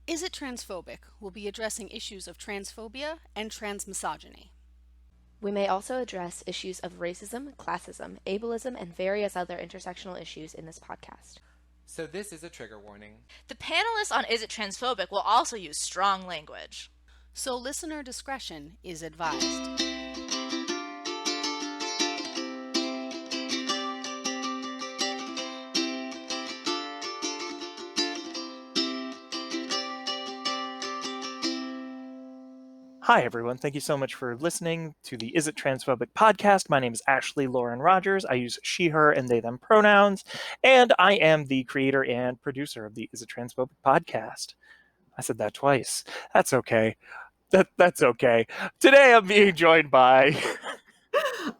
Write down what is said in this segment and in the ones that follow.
Is It Transphobic will be addressing issues of transphobia and transmisogyny. We may also address issues of racism, classism, ableism, and various other intersectional issues in this podcast. So this is a trigger warning. The panelists on Is It Transphobic will also use strong language. So listener discretion is advised. Hi, everyone. Thank you so much for listening to the Is It Transphobic podcast. My name is Ashley Lauren Rogers. I use she, her, and they, them pronouns, and I am the creator and producer of the Is It Transphobic podcast. I said that twice. That's okay. That's okay. Today I'm being joined by...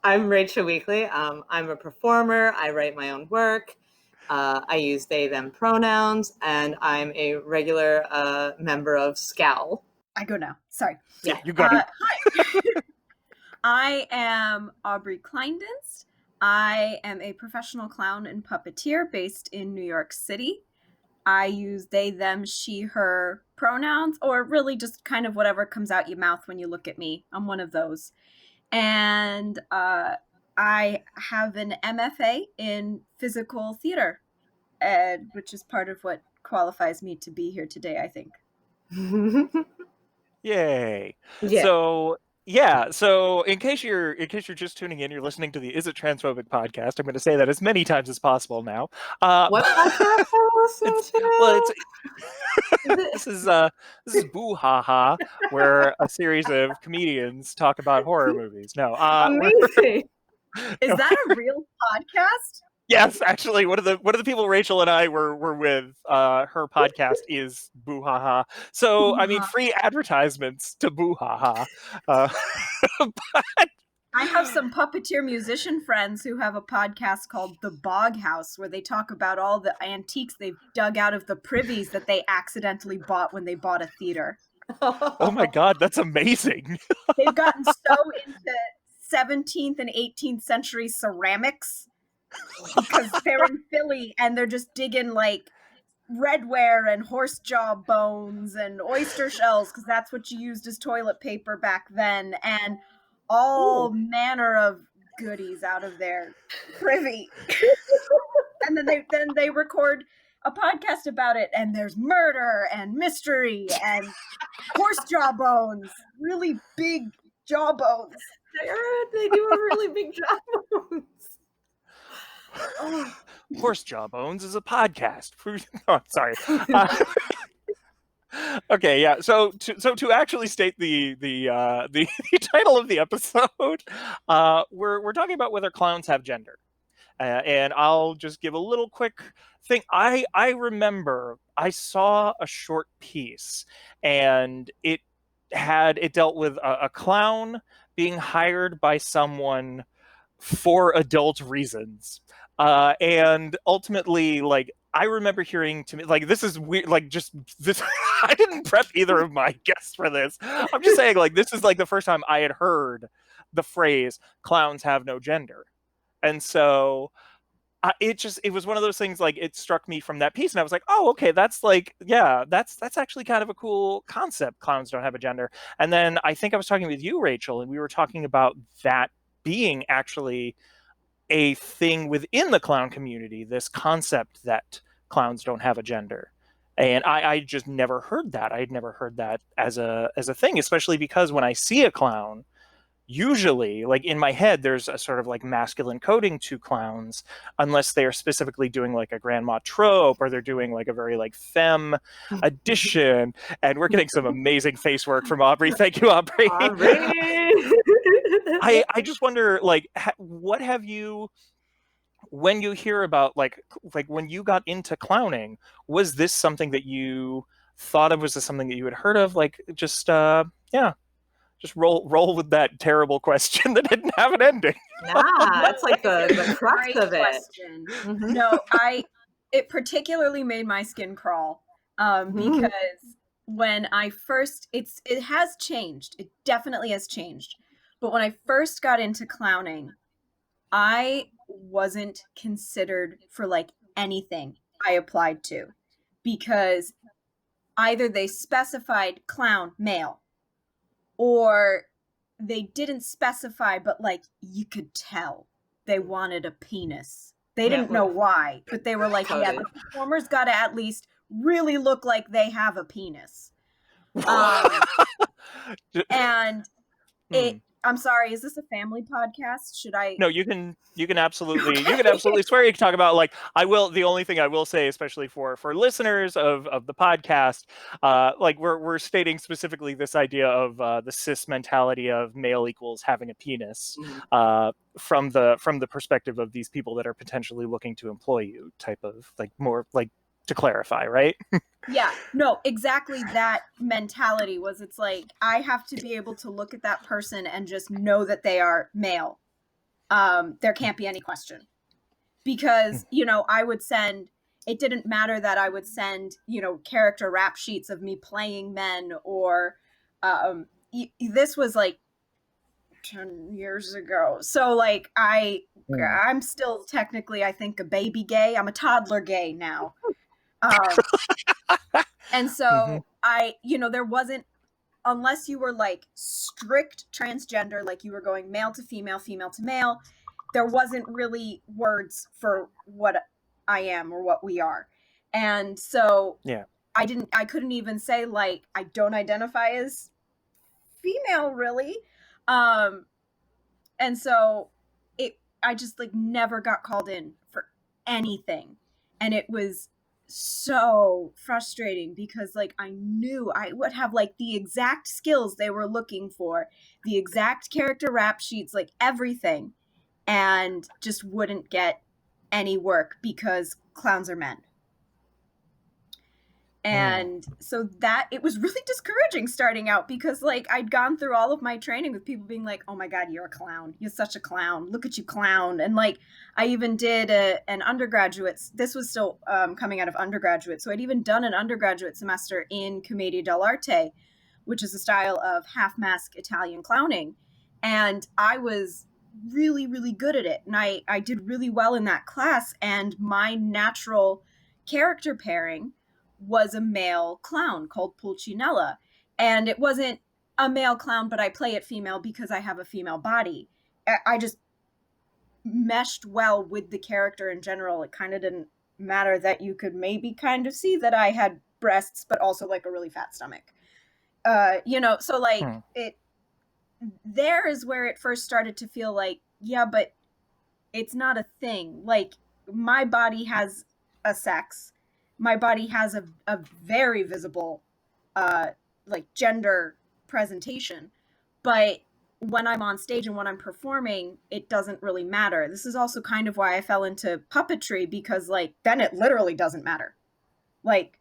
I'm Rachel Weekley. I'm a performer. I write my own work. I use they, them pronouns, and I'm a regular member of Scowl. I go now. Sorry. Yeah, you got it. Hi. I am Aubrey Kleindens. I am a professional clown and puppeteer based in New York City. I use they, them, she, her pronouns, or really just kind of whatever comes out your mouth when you look at me. I'm one of those. And I have an MFA in physical theater, which is part of what qualifies me to be here today, I think. Yay. Yeah. So in case you're just tuning in, you're listening to the Is It Transphobic podcast. I'm going to say that as many times as possible now. What podcast are you listening to? Well, this is Boo Ha Ha, where a series of comedians talk about horror movies. No, Amazing. Is that a real podcast? Yes, actually, one of the people Rachel and I were with, her podcast is Boo Ha Ha. So I mean, free advertisements to Boo Ha Ha. But I have some puppeteer musician friends who have a podcast called The Bog House, where they talk about all the antiques they've dug out of the privies that they accidentally bought when they bought a theater. oh my God, that's amazing. They've gotten so into 17th and 18th century ceramics because they're in Philly and they're just digging like redware and horse jaw bones and oyster shells because that's what you used as toilet paper back then, and all manner of goodies out of their privy. And then they record a podcast about it, and there's murder and mystery and horse jaw bones, really big jaw bones. They do a really big job. Horse Jawbones is a podcast. Oh, sorry. Okay, yeah. So to actually state the title of the episode, we're talking about whether clowns have gender, and I'll just give a little quick thing. I remember I saw a short piece, and it dealt with a clown being hired by someone for adult reasons. And ultimately, like, I remember hearing to me, like, this is weird, like, just this, I didn't prep either of my guests for this. I'm just saying, like, this is like the first time I had heard the phrase, clowns have no gender. And so it was one of those things, like, it struck me from that piece, and I was like, oh, okay, that's like, yeah, that's actually kind of a cool concept. Clowns don't have a gender. And then I think I was talking with you, Rachel, and we were talking about that being actually a thing within the clown community, this concept that clowns don't have a gender. And I just never heard that. I had never heard that as a thing, especially because when I see a clown, usually, like, in my head, there's a sort of like masculine coding to clowns, unless they are specifically doing like a grandma trope, or they're doing like a very like femme addition. And we're getting some amazing face work from Aubrey. Thank you, Aubrey. I just wonder, like, what have you, when you hear about like when you got into clowning, was this something that you thought of? Was this something that you had heard of? Like, just just roll with that terrible question that didn't have an ending. Nah, that's like the crux Great of it. question. No, it particularly made my skin crawl because when I first, it has changed. It definitely has changed. But when I first got into clowning, I wasn't considered for like anything I applied to, because either they specified clown male, or they didn't specify, but like you could tell they wanted a penis. They Yeah, didn't know why, but they were like, yeah, Coded. the performer's got to at least really look like they have a penis. And I'm sorry, is this a family podcast? Should I? No, you can absolutely swear. You can talk about, like, I will. The only thing I will say, especially for listeners of the podcast, like we're stating specifically this idea of the cis mentality of male equals having a penis, from the perspective of these people that are potentially looking to employ you, type of, like, more like, to clarify, right? Yeah, no, exactly that mentality was, it's like, I have to be able to look at that person and just know that they are male. There can't be any question. Because, you know, I would send, it didn't matter that I would send, you know, character rap sheets of me playing men, or this was like 10 years ago. So like I'm still technically, I think, a baby gay. I'm a toddler gay now. And so there wasn't, unless you were like strict transgender, like you were going male to female, female to male, there wasn't really words for what I am or what we are. And so I couldn't even say, like, I don't identify as female, really. And so I just like never got called in for anything. And it was so frustrating because like I knew I would have like the exact skills they were looking for, the exact character rap sheets, like everything, and just wouldn't get any work because clowns are men. And so that, it was really discouraging starting out, because like I'd gone through all of my training with people being like, oh my God, you're a clown. You're such a clown. Look at you, clown. And like, I even did an undergraduate, this was still coming out of undergraduate. So I'd even done an undergraduate semester in Commedia dell'arte, which is a style of half mask Italian clowning. And I was really, really good at it. And I did really well in that class. And my natural character pairing was a male clown called Pulcinella. And it wasn't a male clown, but I play it female because I have a female body. I just meshed well with the character in general. It kind of didn't matter that you could maybe kind of see that I had breasts, but also like a really fat stomach. So like there is where it first started to feel like, yeah, but it's not a thing. Like, my body has a sex. My body has a very visible like gender presentation, but when I'm on stage and when I'm performing, it doesn't really matter. This is also kind of why I fell into puppetry, because like then it literally doesn't matter. Like,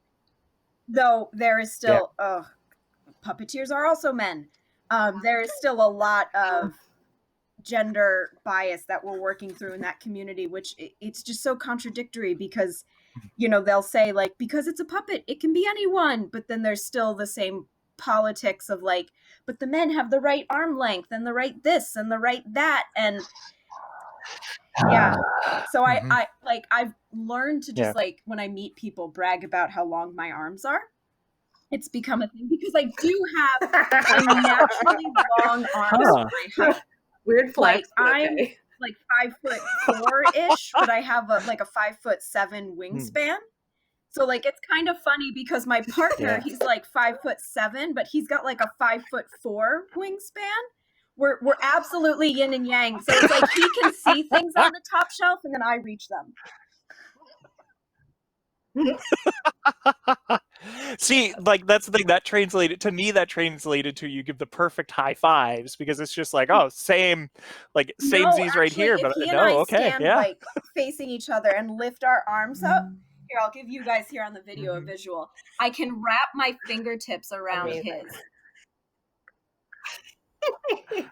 though there is still puppeteers are also men. There is still a lot of gender bias that we're working through in that community, which it's just so contradictory, because they'll say like, because it's a puppet, it can be anyone, but then there's still the same politics of like, but the men have the right arm length and the right this and the right that, and so I've learned to just like, when I meet people, brag about how long my arms are. It's become a thing because I do have a naturally long arms. Weird flex. Like, I'm like 5'4" but I have a 5'7" wingspan. So like, it's kind of funny because my partner, he's like 5'7", but he's got like a 5'4" wingspan. We're absolutely yin and yang. So it's like he can see things on the top shelf and then I reach them. See, like, that's the thing that translated to me. That translated to, you give the perfect high fives, because it's just like, oh, same, like samesies right here. If But he and no, I okay, stand, like facing each other and lift our arms up. Here, I'll give you guys here on the video a visual. I can wrap my fingertips around his.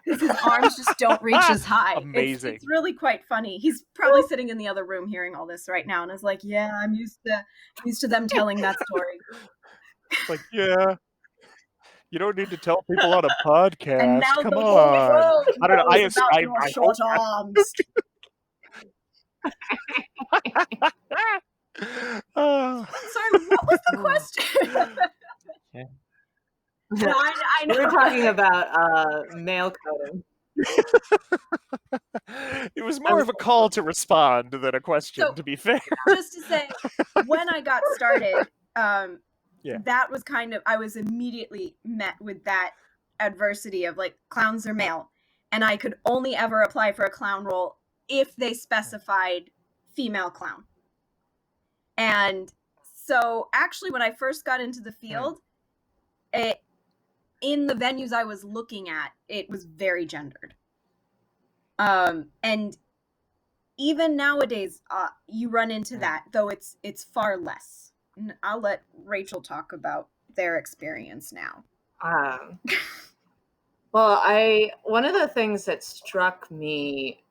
Because his arms just don't reach as high. Amazing. It's really quite funny. He's probably sitting in the other room hearing all this right now and is like, yeah, I'm used to them telling that story. Like, yeah, you don't need to tell people on a podcast. And now come the on. whole world I don't know. knows about your short arms. Oh. Sorry, what was the question? No, I know. We're talking about male coding. It was more of a call to respond than a question, So- to be fair. Just to say, when I got started, Yeah. that was kind of, I was immediately met with that adversity of like, clowns are male, and I could only ever apply for a clown role if they specified female clown. And so actually when I first got into the field, in the venues I was looking at, it was very gendered. And even nowadays, you run into that, though it's far less. I'll let Rachel talk about their experience now. Well, one of the things that struck me,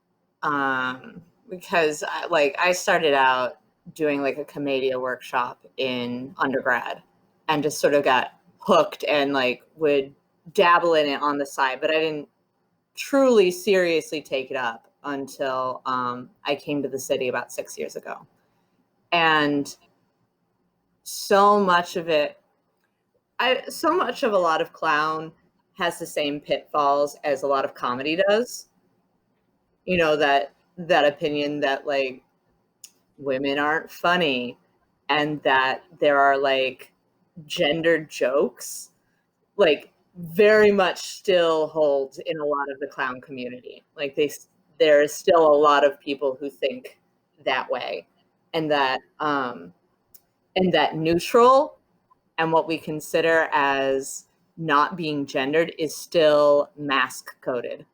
because I started out doing like a commedia workshop in undergrad, and just sort of got hooked and like would dabble in it on the side, but I didn't truly seriously take it up until I came to the city about 6 years ago. And so much of a lot of clown has the same pitfalls as a lot of comedy does. You know, that opinion that like women aren't funny, and that there are like gendered jokes, like very much still holds in a lot of the clown community. Like there is still a lot of people who think that way, and that neutral and what we consider as not being gendered is still mask coded.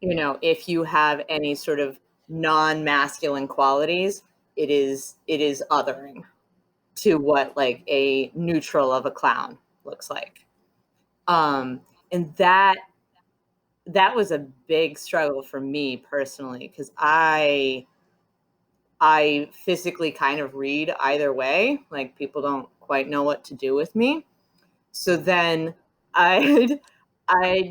You know, if you have any sort of non-masculine qualities, it is othering to what like a neutral of a clown looks like. And that was a big struggle for me personally, because I physically kind of read either way. Like, people don't quite know what to do with me. So then I'd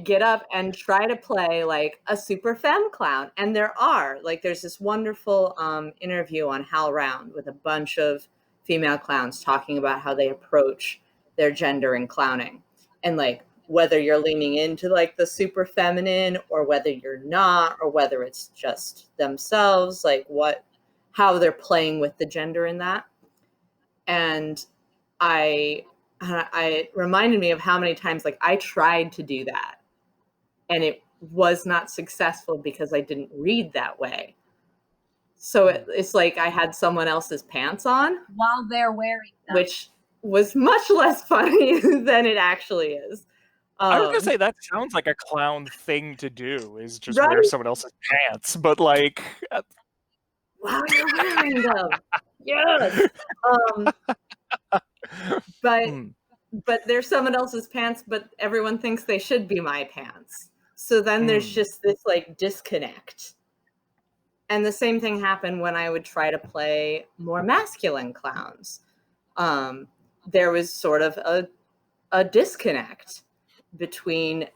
get up and try to play like a super femme clown. And there's this wonderful interview on Hal Round with a bunch of female clowns talking about how they approach their gender in clowning. And like, whether you're leaning into like the super feminine or whether you're not, or whether it's just themselves, like how they're playing with the gender in that. And it reminded me of how many times like I tried to do that and it was not successful because I didn't read that way. So it's like I had someone else's pants on While they're wearing them. which was much less funny than it actually is. I was gonna say that sounds like a clown thing to do, is just Right? wear someone else's pants, but like, Wow, you're wearing them. Yes. But they're someone else's pants, but everyone thinks they should be my pants. So then there's just this like disconnect. And the same thing happened when I would try to play more masculine clowns. There was sort of a disconnect between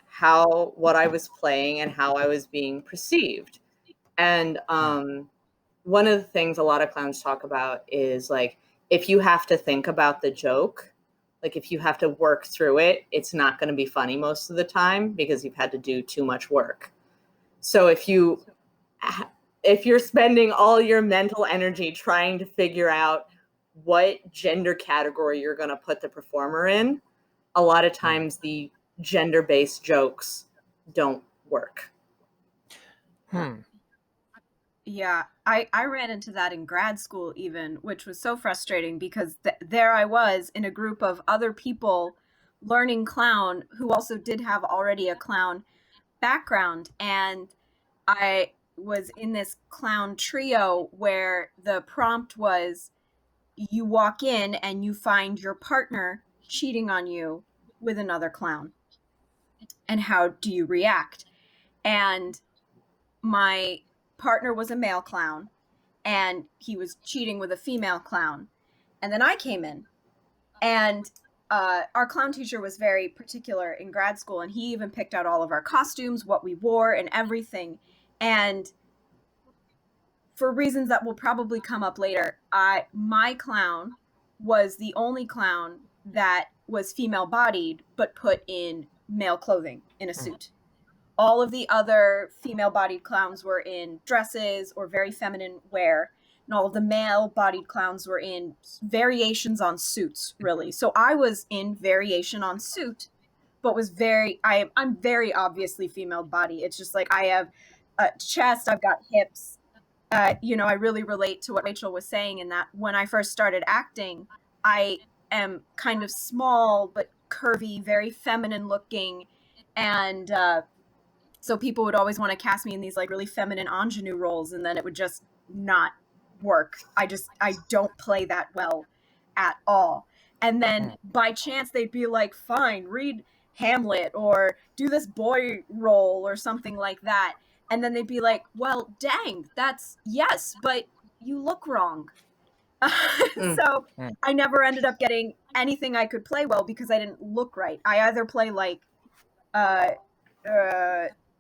what I was playing and how I was being perceived. And one of the things a lot of clowns talk about is like, if you have to think about the joke, like if you have to work through it, it's not going to be funny most of the time because you've had to do too much work. So if you're spending all your mental energy trying to figure out what gender category you're going to put the performer in, a lot of times the gender-based jokes don't work. Yeah, I ran into that in grad school even, which was so frustrating because there I was in a group of other people learning clown who also did have already a clown background, and I was in this clown trio where the prompt was you walk in and you find your partner cheating on you with another clown. And how do you react? And my partner was a male clown and he was cheating with a female clown. And then I came in, and our clown teacher was very particular in grad school, and he even picked out all of our costumes, what we wore, and everything. And for reasons that will probably come up later, my clown was the only clown that was female bodied but put in male clothing in a suit. All of the other female bodied clowns were in dresses or very feminine wear, and all of the male bodied clowns were in variations on suits, really. So I was in variation on suit, but was I'm very obviously female body. It's just like I have a chest, I've got hips. You know, I really relate to what Rachel was saying in that when I first started acting, I am kind of small but curvy, very feminine looking, and so people would always want to cast me in these like really feminine ingenue roles, and then it would just not work. I don't play that well at all. And then by chance they'd be like, fine, read Hamlet or do this boy role or something like that. And then they'd be like, well, dang, that's yes, but you look wrong. So I never ended up getting anything I could play well because I didn't look right. I either play like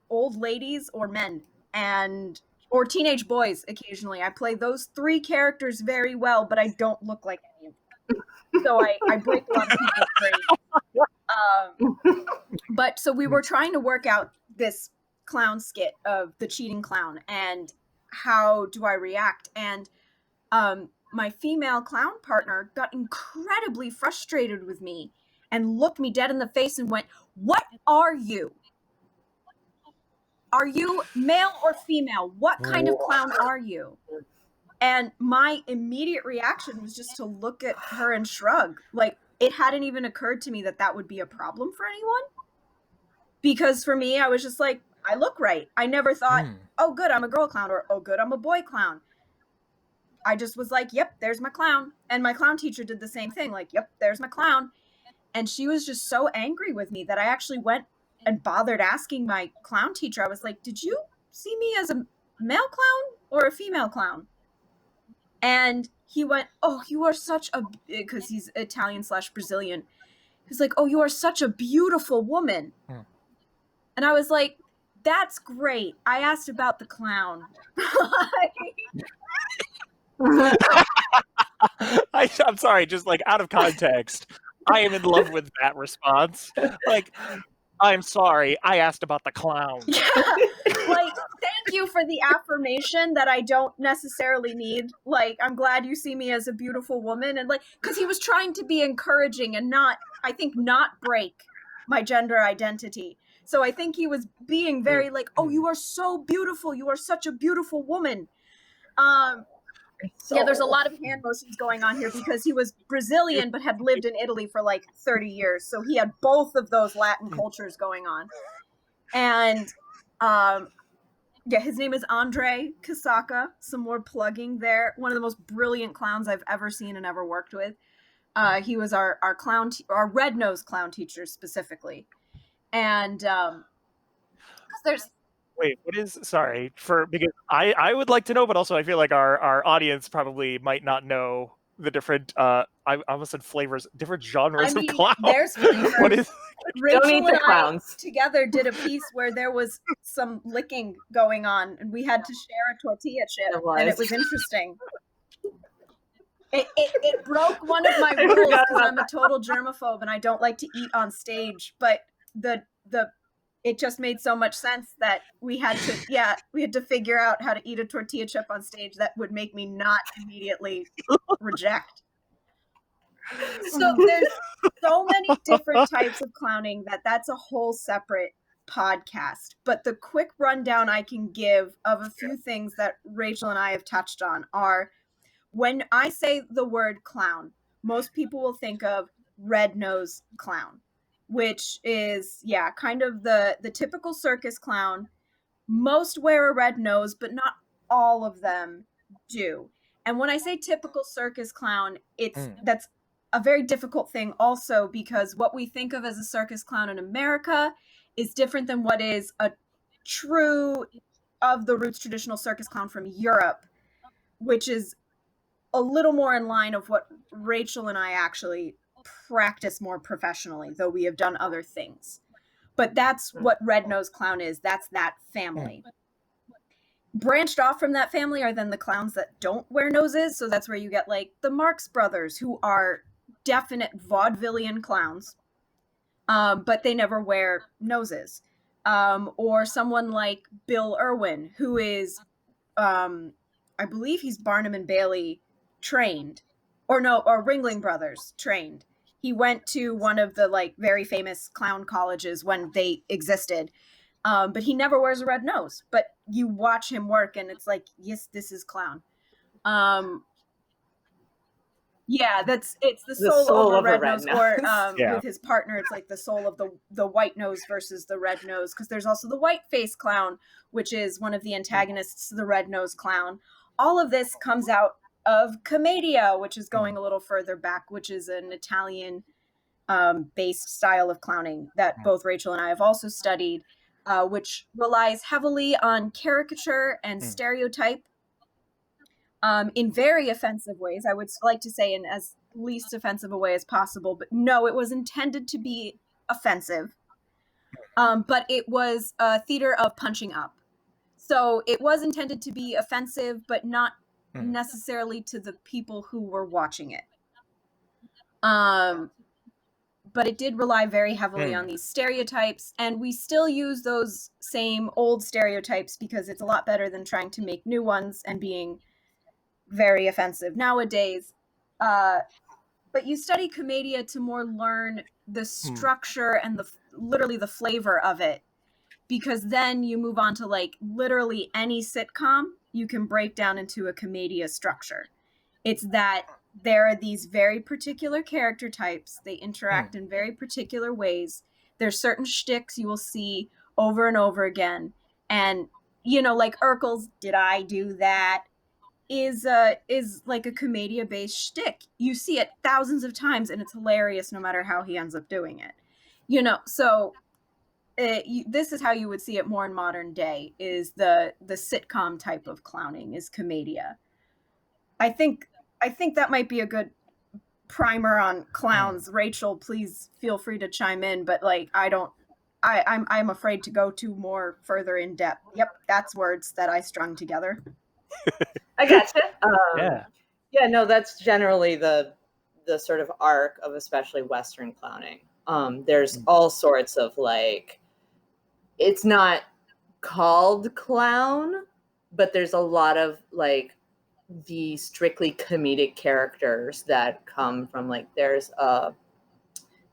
old ladies or men or teenage boys occasionally. I play those three characters very well, but I don't look like any of them. So I break a lot of people's brains. But so we were trying to work out this clown skit of the cheating clown and how do I react. And my female clown partner got incredibly frustrated with me and looked me dead in the face and went, "What are you? Are you male or female? What kind of clown are you?" And my immediate reaction was just to look at her and shrug. Like, it hadn't even occurred to me that that would be a problem for anyone. Because for me, I was just like, I look right. I never thought, oh, good, I'm a girl clown, or oh, good, I'm a boy clown. I just was like, yep, there's my clown. And my clown teacher did the same thing. Like, yep, there's my clown. And she was just so angry with me that I actually went and bothered asking my clown teacher. I was like, did you see me as a male clown or a female clown? And he went, oh, you are such a, because he's Italian/Brazilian. He's like, oh, you are such a beautiful woman. And I was like, that's great. I asked about the clown. I'm sorry, just like out of context, I am in love with that response. Like, I'm sorry, I asked about the clown. Yeah. Like, thank you for the affirmation that I don't necessarily need. Like, I'm glad you see me as a beautiful woman. And like, because he was trying to be encouraging and not break my gender identity. So I think he was being very like, oh, you are so beautiful. You are such a beautiful woman. Yeah, there's a lot of hand motions going on here because he was Brazilian but had lived in Italy for like 30 years. So he had both of those Latin cultures going on. And yeah, his name is Andre Kasaka. Some more plugging there. One of the most brilliant clowns I've ever seen and ever worked with. He was our clown, our red-nosed clown teacher specifically. And there's... Wait, what is, sorry, because I would like to know, but also I feel like our audience probably might not know the different, I almost said flavors, different genres of clown. There's flavors. What is... Rachel and I together did a piece where there was some licking going on, and we had to share a tortilla chip, and it was interesting. It broke one of my rules because I'm a total germaphobe and I don't like to eat on stage, but it just made so much sense that we had to figure out how to eat a tortilla chip on stage that would make me not immediately reject. So there's so many different types of clowning that's a whole separate podcast. But the quick rundown I can give of a few things that Rachel and I have touched on are, when I say the word clown, most people will think of red-nosed clown, which is, yeah, kind of the typical circus clown. Most wear a red nose, but not all of them do. And when I say typical circus clown, that's a very difficult thing also, because what we think of as a circus clown in America is different than what is a true of the roots traditional circus clown from Europe, which is a little more in line of what Rachel and I actually practice more professionally, though we have done other things. But that's what red-nosed clown is. That's that family. Branched off from that family are then the clowns that don't wear noses. So that's where you get like the Marx Brothers, who are definite vaudevillian clowns, but they never wear noses. Or someone like Bill Irwin, who is, I believe he's Barnum and Bailey trained, or Ringling Brothers trained. He went to one of the like very famous clown colleges when they existed, but he never wears a red nose. But you watch him work, and it's like, yes, this is clown. Yeah, it's the soul over of a red red nose, or nose. Yeah. with his partner, it's like the soul of the white nose versus the red nose, because there's also the white face clown, which is one of the antagonists to the red nose clown. All of this comes out of commedia, which is going a little further back, which is an Italian based style of clowning that both Rachel and I have also studied, which relies heavily on caricature and stereotype, in very offensive ways. I would like to say in as least offensive a way as possible, but no, it was intended to be offensive. But it was a theater of punching up. So it was intended to be offensive, but not necessarily to the people who were watching it. But it did rely very heavily on these stereotypes, and we still use those same old stereotypes because it's a lot better than trying to make new ones and being very offensive nowadays. But you study commedia to more learn the structure and literally the flavor of it, because then you move on to like literally any sitcom you can break down into a commedia structure. It's that there are these very particular character types. They interact in very particular ways. There's certain shticks you will see over and over again. And, you know, like Urkel's "Did I do that?" is like a commedia based shtick. You see it thousands of times, and it's hilarious no matter how he ends up doing it. You know, so this is how you would see it more in modern day, is the sitcom type of clowning is commedia. I think that might be a good primer on clowns. Rachel, please feel free to chime in, but like I'm afraid to go too more further in depth. Yep, that's words that I strung together. I gotcha. Yeah. No, that's generally the sort of arc of especially Western clowning. There's all sorts of like, it's not called clown, but there's a lot of like the strictly comedic characters that come from like, there's the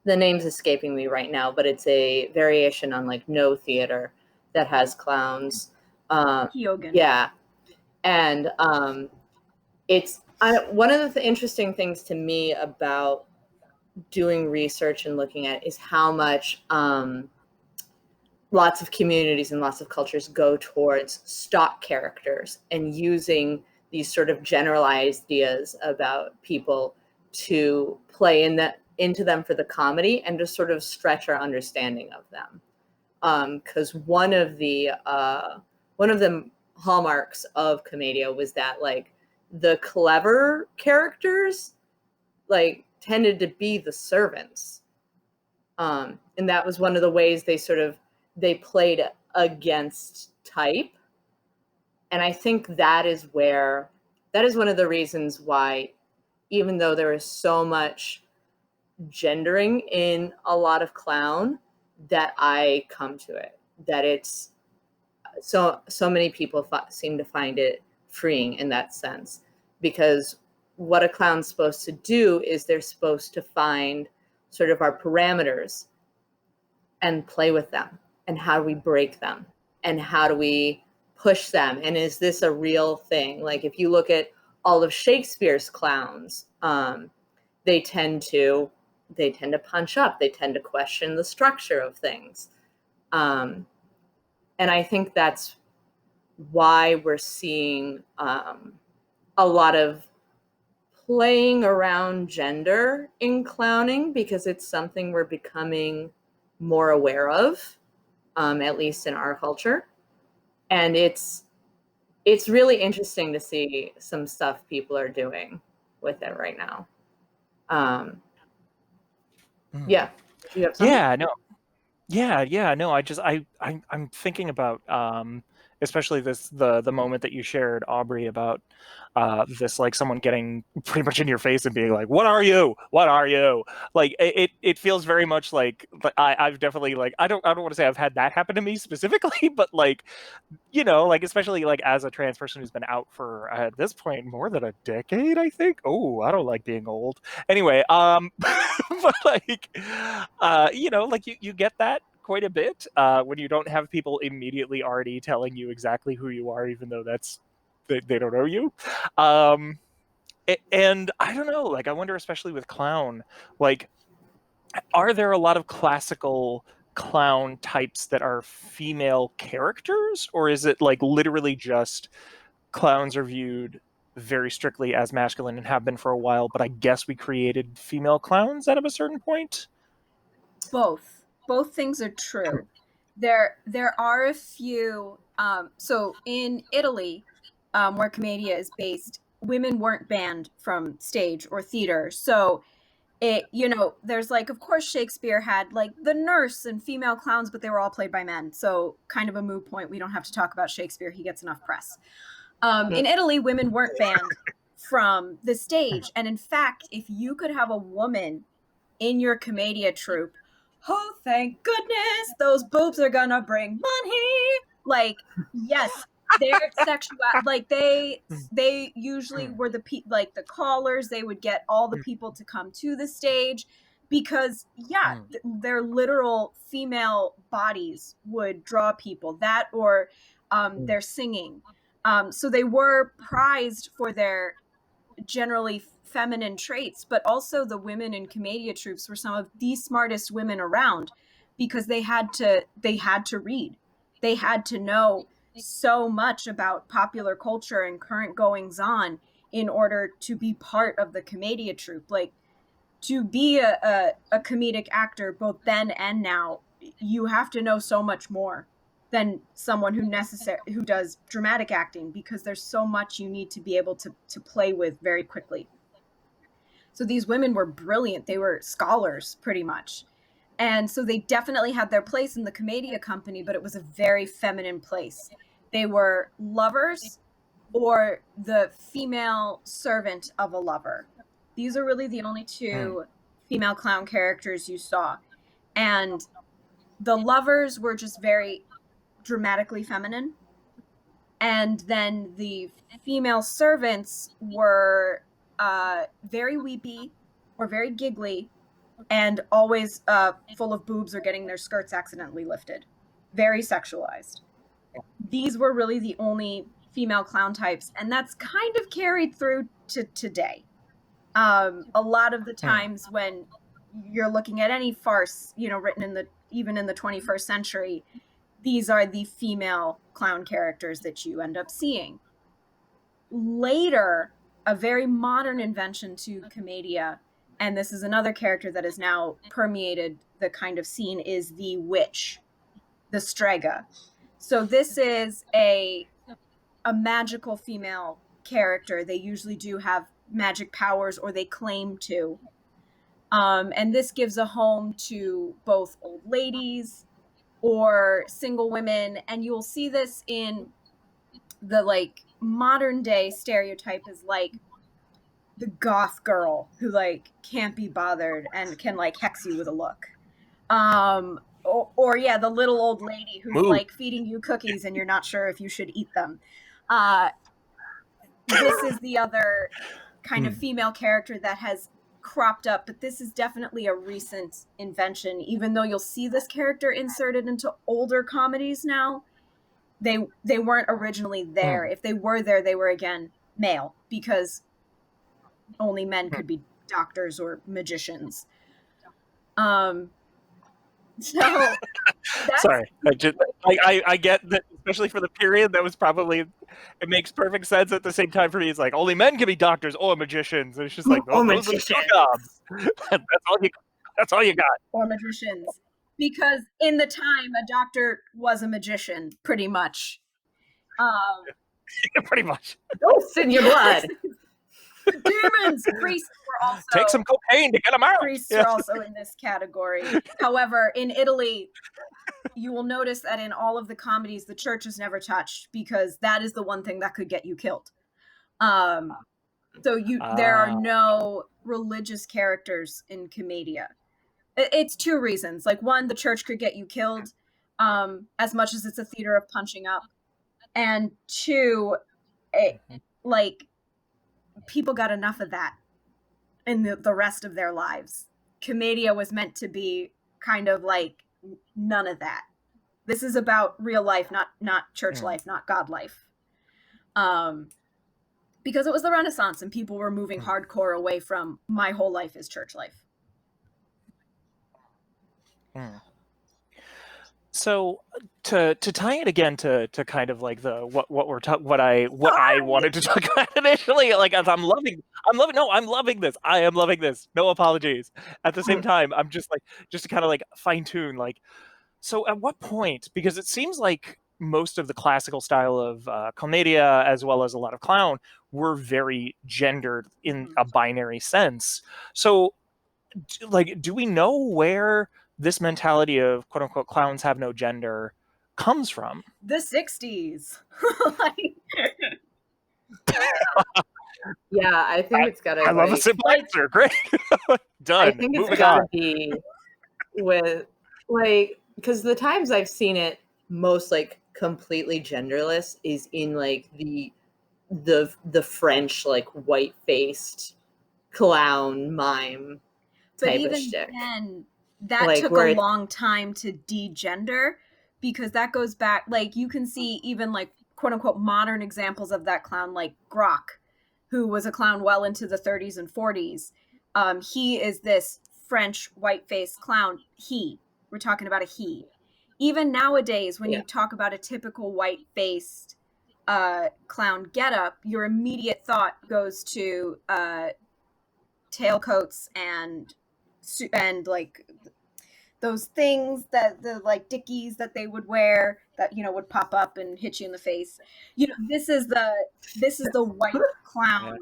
name's escaping me right now, but it's a variation on like No Theater that has clowns. Hyogen. Yeah. And it's one of the interesting things to me about doing research and looking at is how much lots of communities and lots of cultures go towards stock characters and using these sort of generalized ideas about people to play into them for the comedy and to sort of stretch our understanding of them. Because one of the hallmarks of commedia was that like the clever characters like tended to be the servants, and that was one of the ways they played against type. And I think that is one of the reasons why, even though there is so much gendering in a lot of clown, that I come to it, that it's so many people seem to find it freeing in that sense, because what a clown's supposed to do is they're supposed to find sort of our parameters and play with them, and how do we break them, and how do we push them, and is this a real thing? Like if you look at all of Shakespeare's clowns, they tend to punch up, they tend to question the structure of things. And I think that's why we're seeing a lot of playing around gender in clowning, because it's something we're becoming more aware of, at least in our culture. And it's really interesting to see some stuff people are doing with it right now. Yeah. Did you have something? Yeah, no. Yeah, no. I'm thinking about especially the moment that you shared, Aubrey, about this, like someone getting pretty much in your face and being like, "What are you? What are you?" Like it feels very much like I've definitely, like, I don't want to say I've had that happen to me specifically, but like, you know, like especially like as a trans person who's been out for at this point more than a decade, I think. Oh, I don't like being old. Anyway, but like, you know, like you get that quite a bit when you don't have people immediately already telling you exactly who you are, even though they don't know you. And I don't know, like I wonder, especially with clown, like, are there a lot of classical clown types that are female characters, or is it like literally just clowns are viewed very strictly as masculine and have been for a while, but I guess we created female clowns out of a certain point? Both things are true. There are a few so in Italy, where commedia is based, women weren't banned from stage or theater. So it, you know, there's like, of course Shakespeare had like the nurse and female clowns, but they were all played by men, so kind of a moot point. We don't have to talk about Shakespeare, he gets enough press. In Italy, women weren't banned from the stage, and in fact, if you could have a woman in your commedia troupe, oh thank goodness, those boobs are gonna bring money. Like, yes, their sexual, like they usually were like the callers. They would get all the people to come to the stage because their literal female bodies would draw people, that or their singing. So they were prized for their generally feminine traits, but also the women in commedia troupes were some of the smartest women around because they had to read. They had to know so much about popular culture and current goings on in order to be part of the commedia troupe. Like, to be a comedic actor both then and now, you have to know so much more than someone who does dramatic acting, because there's so much you need to be able to play with very quickly. So these women were brilliant. They were scholars pretty much. And so they definitely had their place in the commedia company, but it was a very feminine place. They were lovers or the female servant of a lover. These are really the only two female clown characters you saw. And the lovers were just very dramatically feminine. And then the female servants were very weepy or very giggly and always full of boobs or getting their skirts accidentally lifted. Very sexualized. These were really the only female clown types, and that's kind of carried through to today. A lot of the times when you're looking at any farce, you know, written even in the 21st century, these are the female clown characters that you end up seeing. Later, a very modern invention to commedia, and this is another character that has now permeated the kind of scene, is the witch, the strega. So this is a magical female character. They usually do have magic powers, or they claim to. And this gives a home to both old ladies or single women. And you'll see this in the like modern day stereotype is like the goth girl who like can't be bothered and can like hex you with a look. Or yeah, the little old lady who's like feeding you cookies and you're not sure if you should eat them. This is the other kind of female character that has cropped up, but this is definitely a recent invention. Even though you'll see this character inserted into older comedies now, they weren't originally there. If they were there, they were again male, because only men could be doctors or magicians. So sorry, I get that, especially for the period. That was probably, it makes perfect sense. At the same time, for me, it's like only men can be doctors or magicians. And it's just like, oh, those are the two jobs. That's all you got. Or magicians, because in the time, a doctor was a magician, pretty much. Pretty much. Ghosts in your blood. Demons. Priests were also, take some cocaine to get them out. Priests are also in this category. However, in Italy, you will notice that in all of the comedies, the church is never touched because that is the one thing that could get you killed. So there are no religious characters in Commedia. It's two reasons. Like, one, the church could get you killed, as much as it's a theater of punching up, and two, like, people got enough of that in the rest of their lives. Commedia was meant to be kind of like none of that. This is about real life, not church life, not God life. Because it was the Renaissance and people were moving hardcore away from my whole life is church life. So to tie it again to kind of like the what I wanted to talk about initially, like, as I'm loving this. I am loving this. No apologies. At the same time, I'm just to kind of like fine tune, like, so at what point, because it seems like most of the classical style of commedia, as well as a lot of clown, were very gendered in a binary sense. So, like, do we know where this mentality of quote unquote clowns have no gender comes from? The 60s. Yeah, I think it's gotta. I love a simple answer. Great. Done. I think it's Moving gotta on. be with, like, because the times I've seen it most like completely genderless is in like the French, like, white-faced clown mime But type of even shtick. then, that Like, took where a it- long time to de-gender, because that goes back, like, you can see even like quote unquote modern examples of that clown, like Grok, who was a clown well into the 30s and 40s. He is this French white-faced clown. We're talking about a he. Even nowadays, when you talk about a typical white-faced clown getup, your immediate thought goes to tailcoats and like those things that the like dickies that they would wear that would pop up and hit you in the face. This is the white clown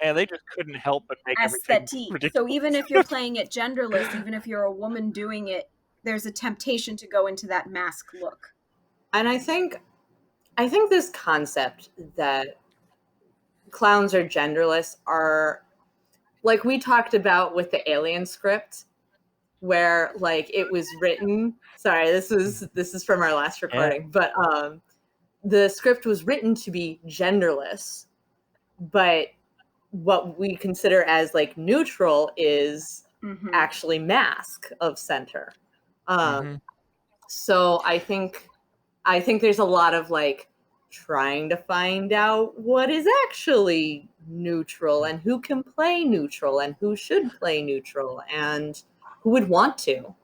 And they just couldn't help but make everything aesthetique. ridiculous. So even if you're playing it genderless, even if you're a woman doing it, there's a temptation to go into that mask look. And I think this concept that clowns are genderless are, like, we talked about with the Alien script, where, like, it was written. Sorry, this is from our last recording, but the script was written to be genderless, but what we consider as like neutral is actually mask of center. So I think there's a lot of like trying to find out what is actually neutral and who can play neutral and who should play neutral and who would want to.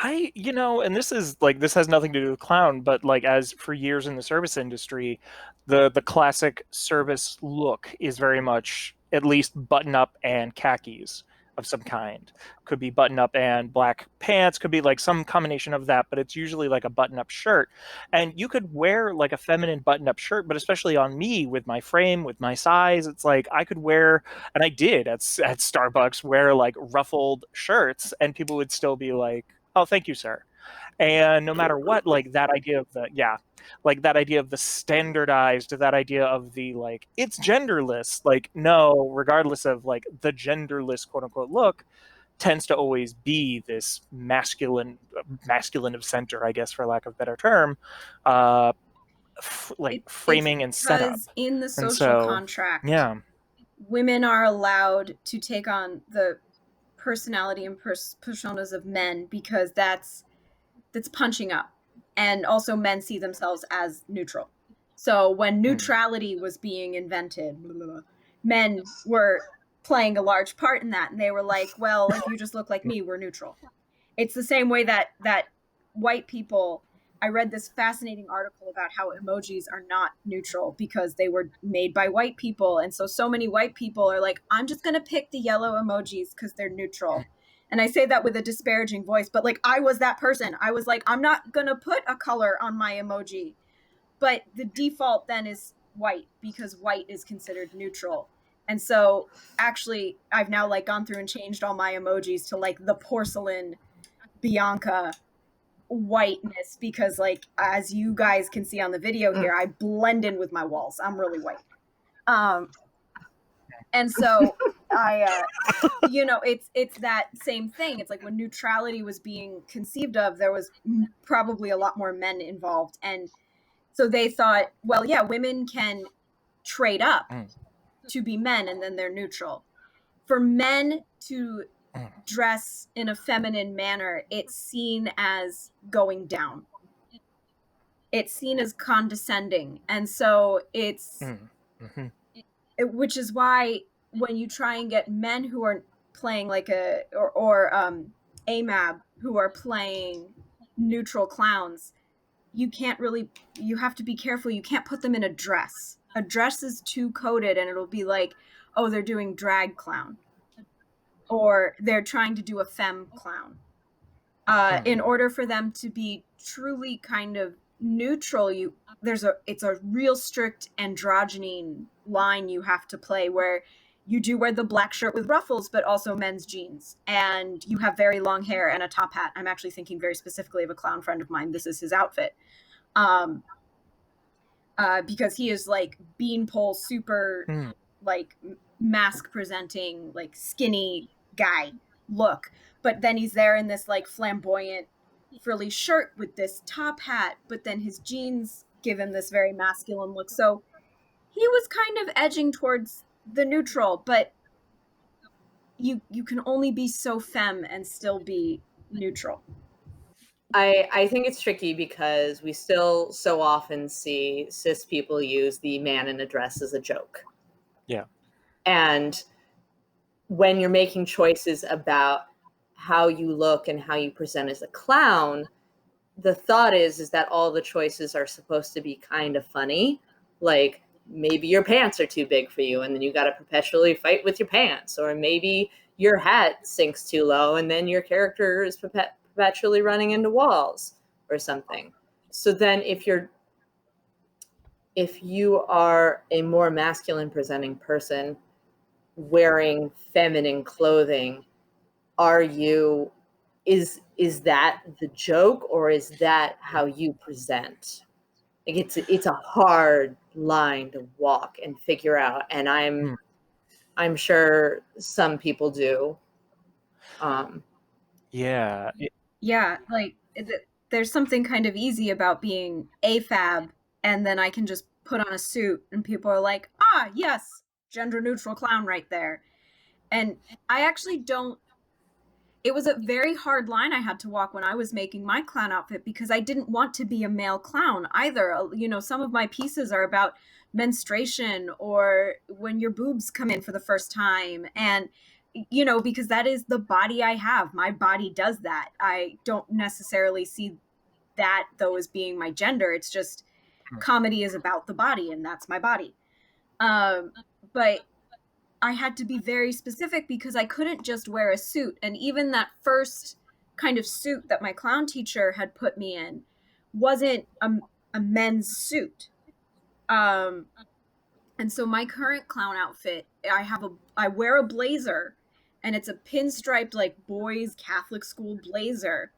And this has nothing to do with clown, but like, as for years in the service industry, the classic service look is very much at least button up and khakis of some kind. Could be button up and black pants, could be like some combination of that, but it's usually like a button up shirt. And you could wear like a feminine button up shirt, but especially on me with my frame, with my size, it's like I could wear, and I did at Starbucks, wear like ruffled shirts, and people would still be like, "Oh, thank you, sir." And no matter what, like that idea of the standardized, that idea of the like, it's genderless, like, no, regardless of like the genderless quote unquote look, tends to always be this masculine of center, I guess, for lack of a better term, framing and setup. Because in the social contract, women are allowed to take on the personality and personas of men because that's punching up, and also men see themselves as neutral. So when neutrality was being invented, men were playing a large part in that, and they were like, well, if you just look like me, we're neutral. It's the same way that white people, I read this fascinating article about how emojis are not neutral because they were made by white people. And so many white people are like, I'm just going to pick the yellow emojis because they're neutral. And I say that with a disparaging voice, but like, I was that person. I was like, I'm not going to put a color on my emoji. But the default then is white because white is considered neutral. And so actually, I've now like gone through and changed all my emojis to like the porcelain Bianca whiteness because, like, as you guys can see on the video here, I blend in with my walls. I'm really white. And so I, you know, it's that same thing. It's like when neutrality was being conceived of, there was probably a lot more men involved. And so they thought, well, yeah, women can trade up to be men and then they're neutral. For men to dress in a feminine manner, it's seen as going down. It's seen as condescending. And so it's, which is why when you try and get men who are playing like or AMAB who are playing neutral clowns, you have to be careful. You can't put them in a dress. A dress is too coded and it'll be like, oh, they're doing drag clown or they're trying to do a femme clown. In order for them to be truly kind of neutral, it's a real strict androgyny line you have to play where you do wear the black shirt with ruffles, but also men's jeans, and you have very long hair and a top hat. I'm actually thinking very specifically of a clown friend of mine. This is his outfit. Because he is like beanpole super like mask presenting, like skinny guy look. But then he's there in this like flamboyant frilly shirt with this top hat, but then his jeans give him this very masculine look. So he was kind of edging towards the neutral, but you can only be so femme and still be neutral. I think it's tricky because we still so often see cis people use the man in a dress as a joke. Yeah. And when you're making choices about how you look and how you present as a clown, the thought is that all the choices are supposed to be kind of funny. Like maybe your pants are too big for you and then you got to perpetually fight with your pants. Or maybe your hat sinks too low and then your character is perpetually running into walls or something. So then if you are a more masculine presenting person wearing feminine clothing, is that the joke or is that how you present? Like it's a hard line to walk and figure out, and I'm sure some people do. Yeah. Yeah, like there's something kind of easy about being AFAB, and then I can just put on a suit, and people are like, ah, yes, gender neutral clown right there. And I actually don't. It was a very hard line I had to walk when I was making my clown outfit because I didn't want to be a male clown either. You know, some of my pieces are about menstruation or when your boobs come in for the first time. And, you know, because that is the body I have. My body does that. I don't necessarily see that, though, as being my gender. It's just comedy is about the body, and that's my body. But I had to be very specific because I couldn't just wear a suit. And even that first kind of suit that my clown teacher had put me in wasn't a men's suit. And so my current clown outfit, I wear a blazer, and it's a pinstriped like boys Catholic school blazer.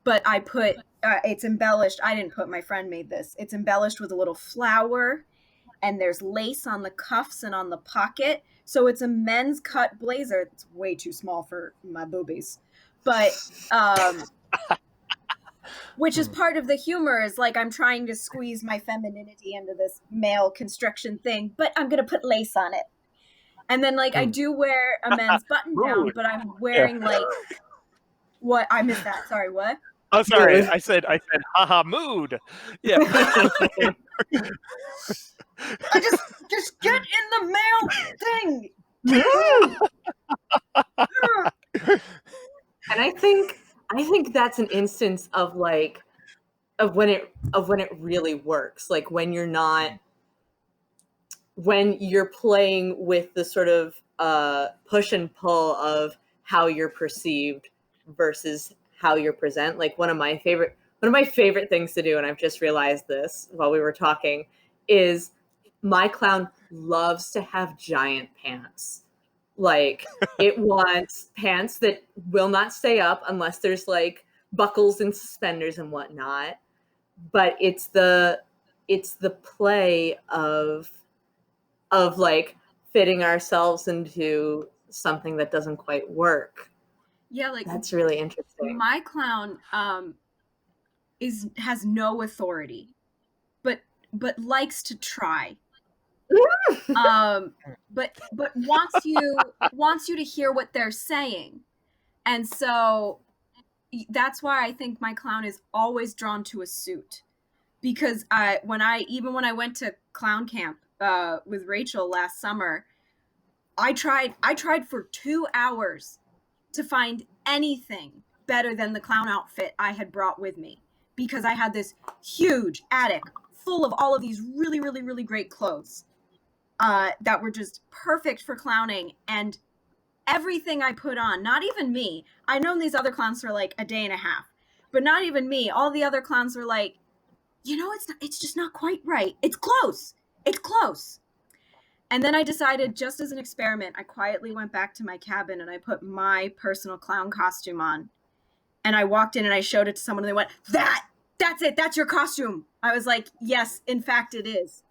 But I put, it's embellished. I didn't put, my friend made this. It's embellished with a little flower, and there's lace on the cuffs and on the pocket. So it's a men's cut blazer. It's way too small for my boobies. But, which is part of the humor, is like I'm trying to squeeze my femininity into this male constriction thing, but I'm going to put lace on it. And then like I do wear a men's button down, but I'm wearing like, what? I missed that. Sorry, what? Oh, sorry. I said, haha, mood. Yeah. I just get in the male thing. And I think that's an instance of like of when it really works. Like when you're playing with the sort of push and pull of how you're perceived versus how you're present. Like one of my favorite things to do, and I've just realized this while we were talking, is my clown loves to have giant pants. Like it wants pants that will not stay up unless there's like buckles and suspenders and whatnot, but it's the play of like fitting ourselves into something that doesn't quite work. Yeah, like That's really interesting. my clown has no authority, but likes to try. But wants you to hear what they're saying. And so that's why I think my clown is always drawn to a suit. Because when I went to clown camp with Rachel last summer, I tried for 2 hours to find anything better than the clown outfit I had brought with me, because I had this huge attic full of all of these really, really, really great clothes that were just perfect for clowning. And everything I put on, not even me, I've known these other clowns for like a day and a half, but not even me, all the other clowns were like, it's just not quite right. It's close. And then I decided, just as an experiment, I quietly went back to my cabin and I put my personal clown costume on. And I walked in and I showed it to someone and they went, that's it. That's your costume. I was like, yes, in fact it is.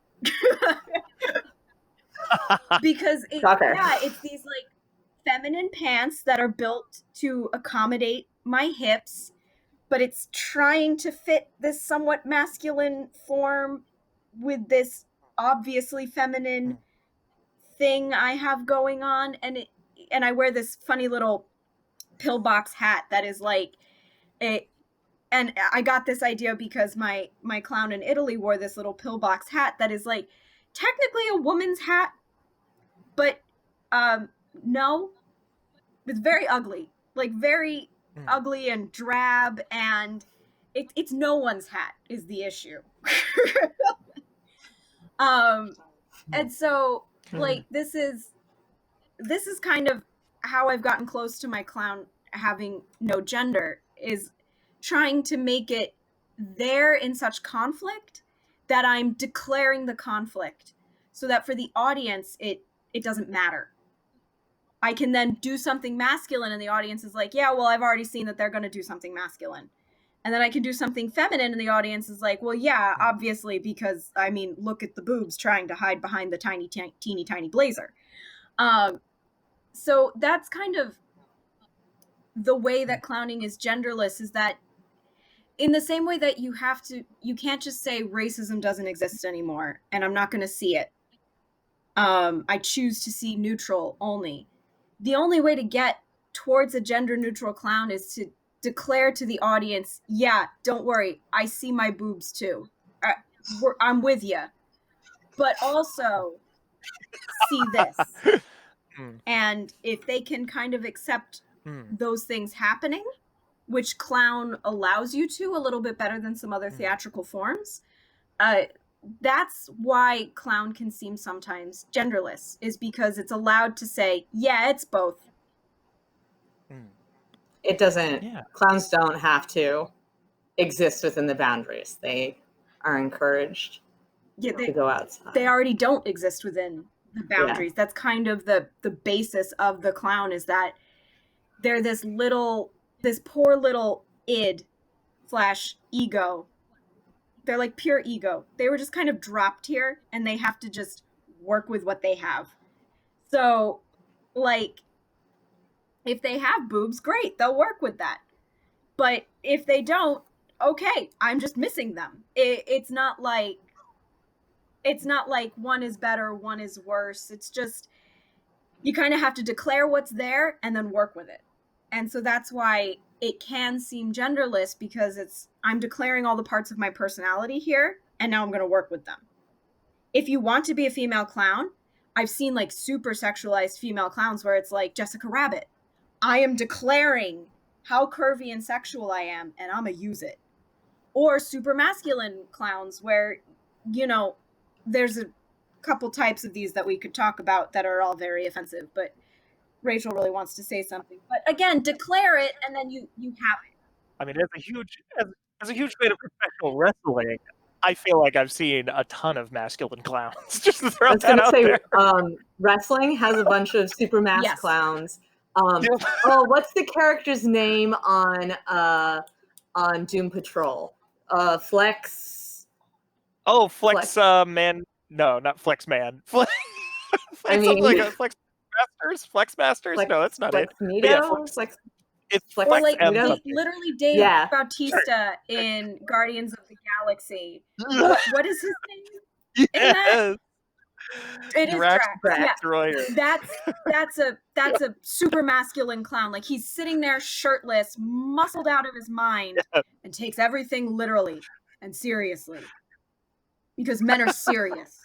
Because it's these like feminine pants that are built to accommodate my hips, but it's trying to fit this somewhat masculine form with this obviously feminine thing I have going on. And I wear this funny little pillbox hat that is like and I got this idea because my clown in Italy wore this little pillbox hat that is like technically a woman's hat, but no, it's very ugly, like very ugly and drab, and it's no one's hat is the issue. And so like this is kind of how I've gotten close to my clown having no gender, is trying to make it there in such conflict that I'm declaring the conflict, so that for the audience it doesn't matter. I can then do something masculine and the audience is like, yeah, well, I've already seen that they're going to do something masculine. And then I can do something feminine and the audience is like, well, yeah, obviously, because I mean, look at the boobs trying to hide behind the teeny tiny blazer. So that's kind of the way that clowning is genderless, is that in the same way that you can't just say racism doesn't exist anymore and I'm not going to see it. I choose to see neutral only. The only way to get towards a gender neutral clown is to declare to the audience, yeah, don't worry, I see my boobs too. I'm with you. But also see this. And if they can kind of accept those things happening, which clown allows you to a little bit better than some other theatrical forms, that's why clown can seem sometimes genderless, is because it's allowed to say, yeah, it's both. It doesn't, clowns don't have to exist within the boundaries. They are encouraged to go outside. They already don't exist within the boundaries. Yeah. That's kind of the basis of the clown, is that they're this poor little id / ego. They're like pure ego. They were just kind of dropped here and they have to just work with what they have. So like, if they have boobs, great, they'll work with that. But if they don't, okay, I'm just missing them. It's not like one is better, one is worse. It's just, you kind of have to declare what's there and then work with it. And so that's why it can seem genderless, because I'm declaring all the parts of my personality here, and now I'm going to work with them. If you want to be a female clown, I've seen like super sexualized female clowns where it's like Jessica Rabbit. I am declaring how curvy and sexual I am, and I'm going to use it. Or super masculine clowns where, there's a couple types of these that we could talk about that are all very offensive, but Rachel really wants to say something. But again, declare it, and then you have it. I mean, as a huge fan of professional wrestling, I feel like I've seen a ton of masculine clowns. Just to throw that out there. Wrestling has a bunch of super mass clowns. What's the character's name on on Doom Patrol. Flex. Oh, Flex Man. No, not Flex Man. Flex, I something like mean, a Flex Masters? Flex Masters? No, that's not it. But yeah, Flex. it's Flex- Or Flex like M Magneto? something. literally Dave Yeah. Bautista in Guardians of the Galaxy. What is his name? Yes. It is Drax. Yeah. Destroyer. That's a super masculine clown. Like he's sitting there shirtless, muscled out of his mind, and takes everything literally and seriously. Because men are serious.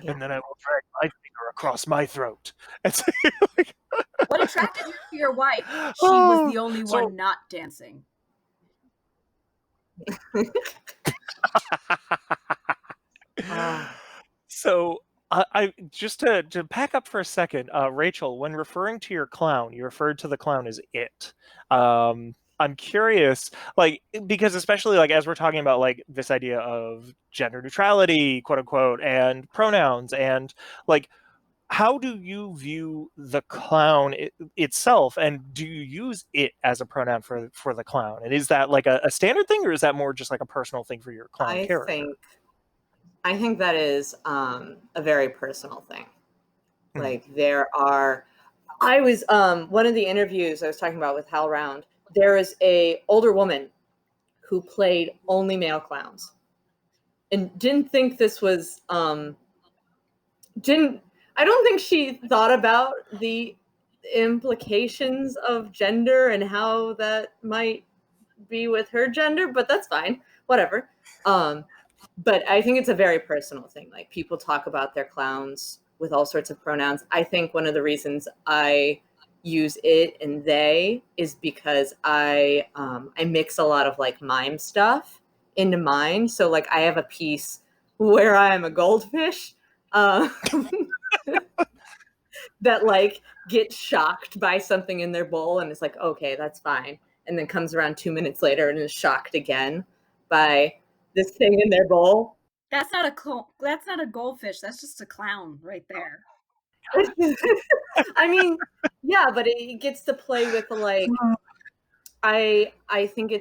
And then I will drag my finger across my throat. It's What attracted you to your wife? She was the only one not dancing. So I just to back up for a second, Rachel, when referring to your clown, you referred to the clown as it. I'm curious, like, because especially like as we're talking about like this idea of gender neutrality, quote unquote, and pronouns, and like, how do you view the clown itself, and do you use it as a pronoun for the clown? And is that like a standard thing, or is that more just like a personal thing for your clown character? I think that is a very personal thing. Hmm. Like I was one of the interviews I was talking about with Hal Round, there is a older woman who played only male clowns and didn't think this was I don't think she thought about the implications of gender and how that might be with her gender, but that's fine. Whatever. But I think it's a very personal thing. Like people talk about their clowns with all sorts of pronouns. I think one of the reasons I use it and they is because I mix a lot of like mime stuff into mine. So like I have a piece where I am a goldfish that like gets shocked by something in their bowl and is like, okay, that's fine. And then comes around 2 minutes later and is shocked again by this thing in their bowl. That's not a goldfish. That's just a clown right there. I mean, yeah, but it gets to play with like I think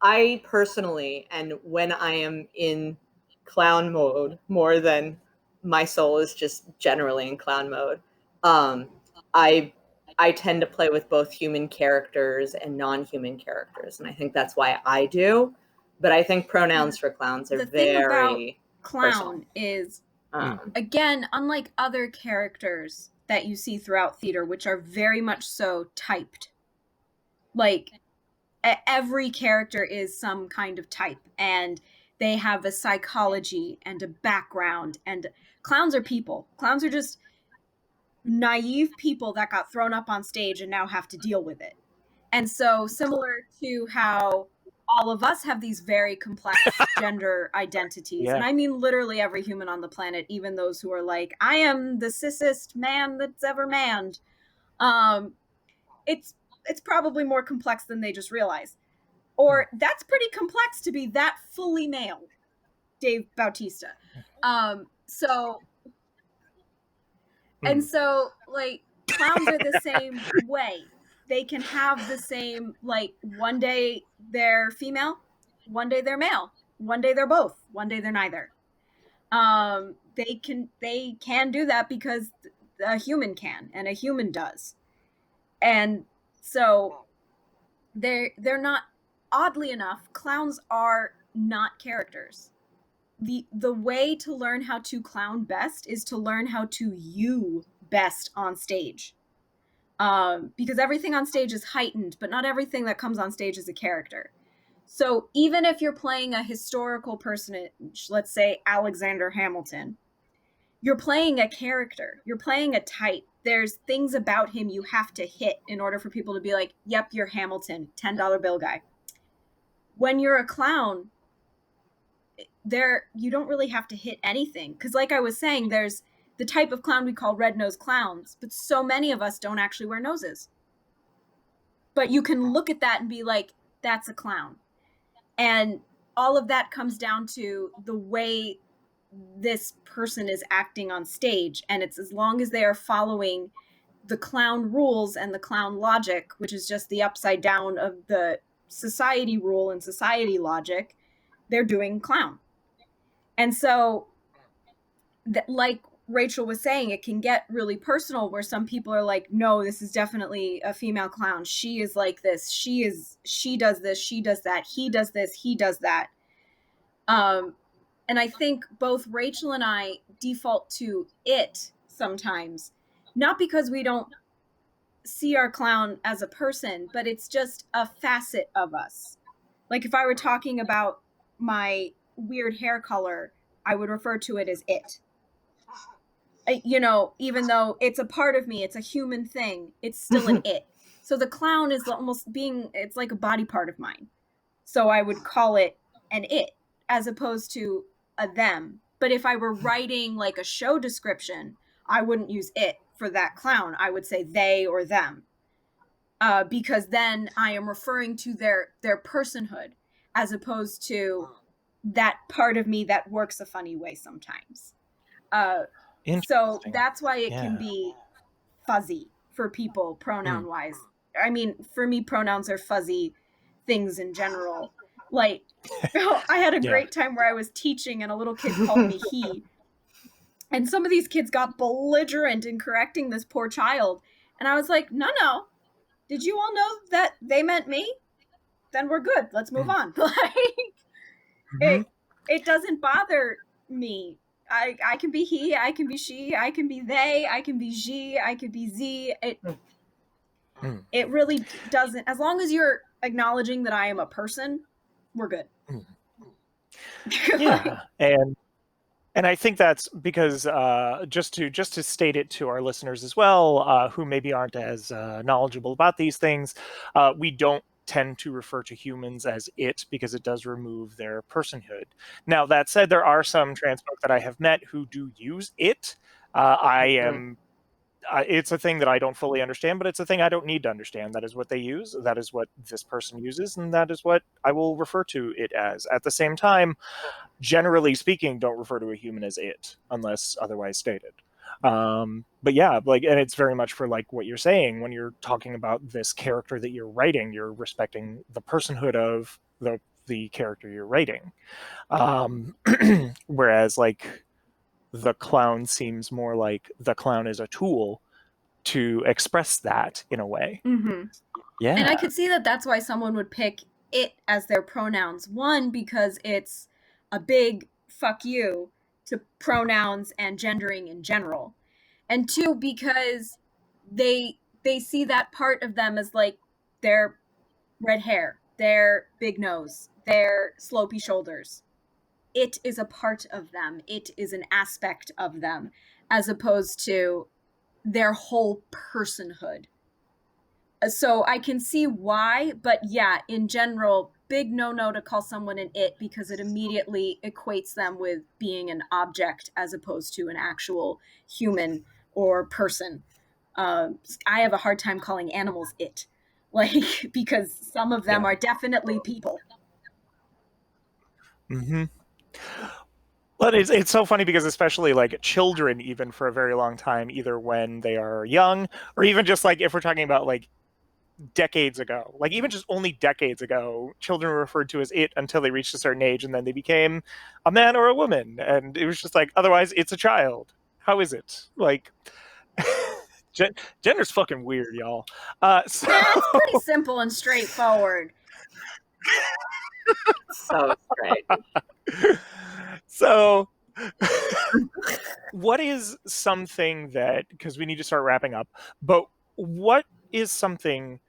I personally, and when I am in clown mode more than my soul is just generally in clown mode, I tend to play with both human characters and non-human characters, and I think that's why I do. But I think pronouns for clowns are The thing about very clown is, again, unlike other characters that you see throughout theater, which are very much so typed. Like every character is some kind of type, and they have a psychology and a background. And clowns are people. Clowns are just naive people that got thrown up on stage and now have to deal with it. And so similar to how all of us have these very complex gender identities. Yeah. And I mean literally every human on the planet, even those who are like, I am the cissest man that's ever manned. It's probably more complex than they just realize. Or that's pretty complex to be that fully male, Dave Bautista. And so, like, clowns are the same way. They can have the same, like, one day they're female, one day they're male, one day they're both, one day they're neither. They can do that because a human can, and a human does. And so they're not, oddly enough, clowns are not characters. The way to learn how to clown best is to learn how to you best on stage. Because everything on stage is heightened, but not everything that comes on stage is a character. So even if you're playing a historical personage, let's say Alexander Hamilton, you're playing a character, you're playing a type. There's things about him you have to hit in order for people to be like, yep, you're Hamilton, $10 bill guy. When you're a clown, you don't really have to hit anything. Because like I was saying, there's the type of clown we call red-nosed clowns, but so many of us don't actually wear noses. But you can look at that and be like, that's a clown. And all of that comes down to the way this person is acting on stage. And it's as long as they are following the clown rules and the clown logic, which is just the upside down of the society rule and society logic, they're doing clown. And so, like Rachel was saying, it can get really personal where some people are like, no, this is definitely a female clown. She is like this. She does this. She does that. He does this. He does that. And I think both Rachel and I default to it sometimes, not because we don't see our clown as a person, but it's just a facet of us. Like if I were talking about my weird hair color, I would refer to it as it. You know, even though it's a part of me, it's a human thing, it's still an it. So the clown is almost it's like a body part of mine. So I would call it an it as opposed to a them. But if I were writing like a show description, I wouldn't use it for that clown. I would say they or them. Because then I am referring to their personhood as opposed to that part of me that works a funny way sometimes. So that's why it can be fuzzy for people pronoun wise. I mean, for me, pronouns are fuzzy things in general. Like, I had a great time where I was teaching and a little kid called me he. And some of these kids got belligerent in correcting this poor child. And I was like, no. Did you all know that they meant me? Then we're good. Let's move on. Like, it doesn't bother me. I can be he, I can be she, I can be they, I can be she, I can be z. It really doesn't. As long as you're acknowledging that I am a person, we're good. Yeah, and I think that's because just to state it to our listeners as well, who maybe aren't as knowledgeable about these things, we don't tend to refer to humans as it because it does remove their personhood. Now, that said, there are some trans folk that I have met who do use it. It's a thing that I don't fully understand, but it's a thing I don't need to understand. That is what they use. That is what this person uses, and that is what I will refer to it as. At the same time, generally speaking, don't refer to a human as it unless otherwise stated. But yeah, like, and it's very much for like what you're saying when you're talking about this character that you're writing. You're respecting the personhood of the character you're writing. Whereas like the clown seems more like the clown is a tool to express that in a way. Yeah, and I could see that that's why someone would pick it as their pronouns. One, because it's a big fuck you to pronouns and gendering in general, and two, because they see that part of them as like their red hair, their big nose, their slopey shoulders. It is a part of them. It is an aspect of them, as opposed to their whole personhood. So I can see why, but yeah, in general, big no to call someone an it because it immediately equates them with being an object as opposed to an actual human or person. I have a hard time calling animals it, like, because some of them are definitely people. But it's so funny because especially like children, even for a very long time, either when they are young or even just like if we're talking about like decades ago, like even just only decades ago, children were referred to as it until they reached a certain age and then they became a man or a woman. And it was just like, otherwise it's a child. How is it? Like, gender's fucking weird, y'all. So... Yeah, it's pretty simple and straightforward. So strange. So, what is something that, because we need to start wrapping up, but what is something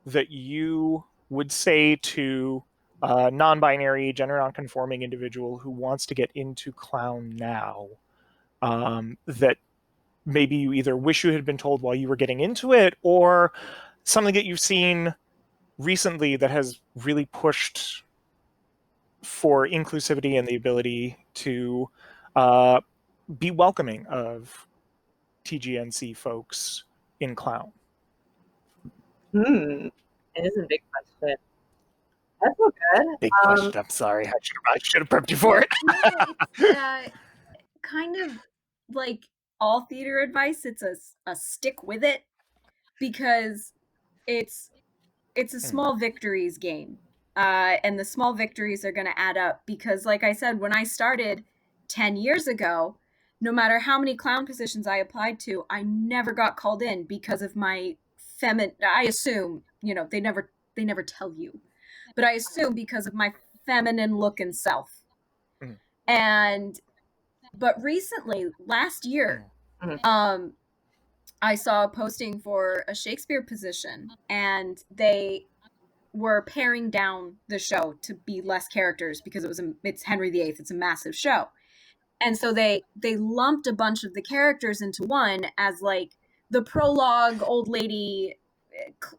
that you would say to a non-binary, gender non-conforming individual who wants to get into clown now, that maybe you either wish you had been told while you were getting into it, or something that you've seen recently that has really pushed for inclusivity and the ability to be welcoming of TGNC folks in clown? It is a big question. That's so good. Big question. I'm sorry. I should have prepped you for it. It's kind of like all theater advice. It's a stick with it because it's a small victories game. and the small victories are going to add up, because like I said, when I started 10 years ago, no matter how many clown positions I applied to, I never got called in because of my I assume, they never tell you, but I assume because of my feminine look and self. Mhm. But recently, last year, I saw a posting for a Shakespeare position, and they were paring down the show to be less characters because it's Henry VIII. It's a massive show. And so they lumped a bunch of the characters into one as like the prologue, old lady,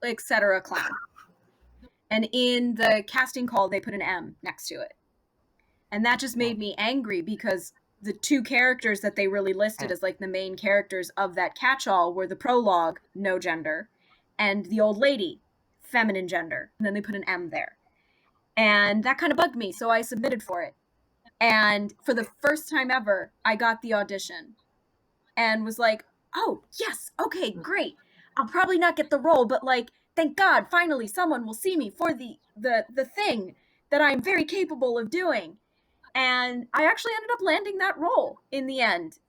etc. clown. And in the casting call, they put an M next to it. And that just made me angry, because the two characters that they really listed as like the main characters of that catch-all were the prologue, no gender, and the old lady, feminine gender. And then they put an M there. And that kind of bugged me, so I submitted for it. And for the first time ever, I got the audition and was like, oh, yes, okay, great. I'll probably not get the role, but like, thank God, finally someone will see me for the thing that I'm very capable of doing. And I actually ended up landing that role in the end.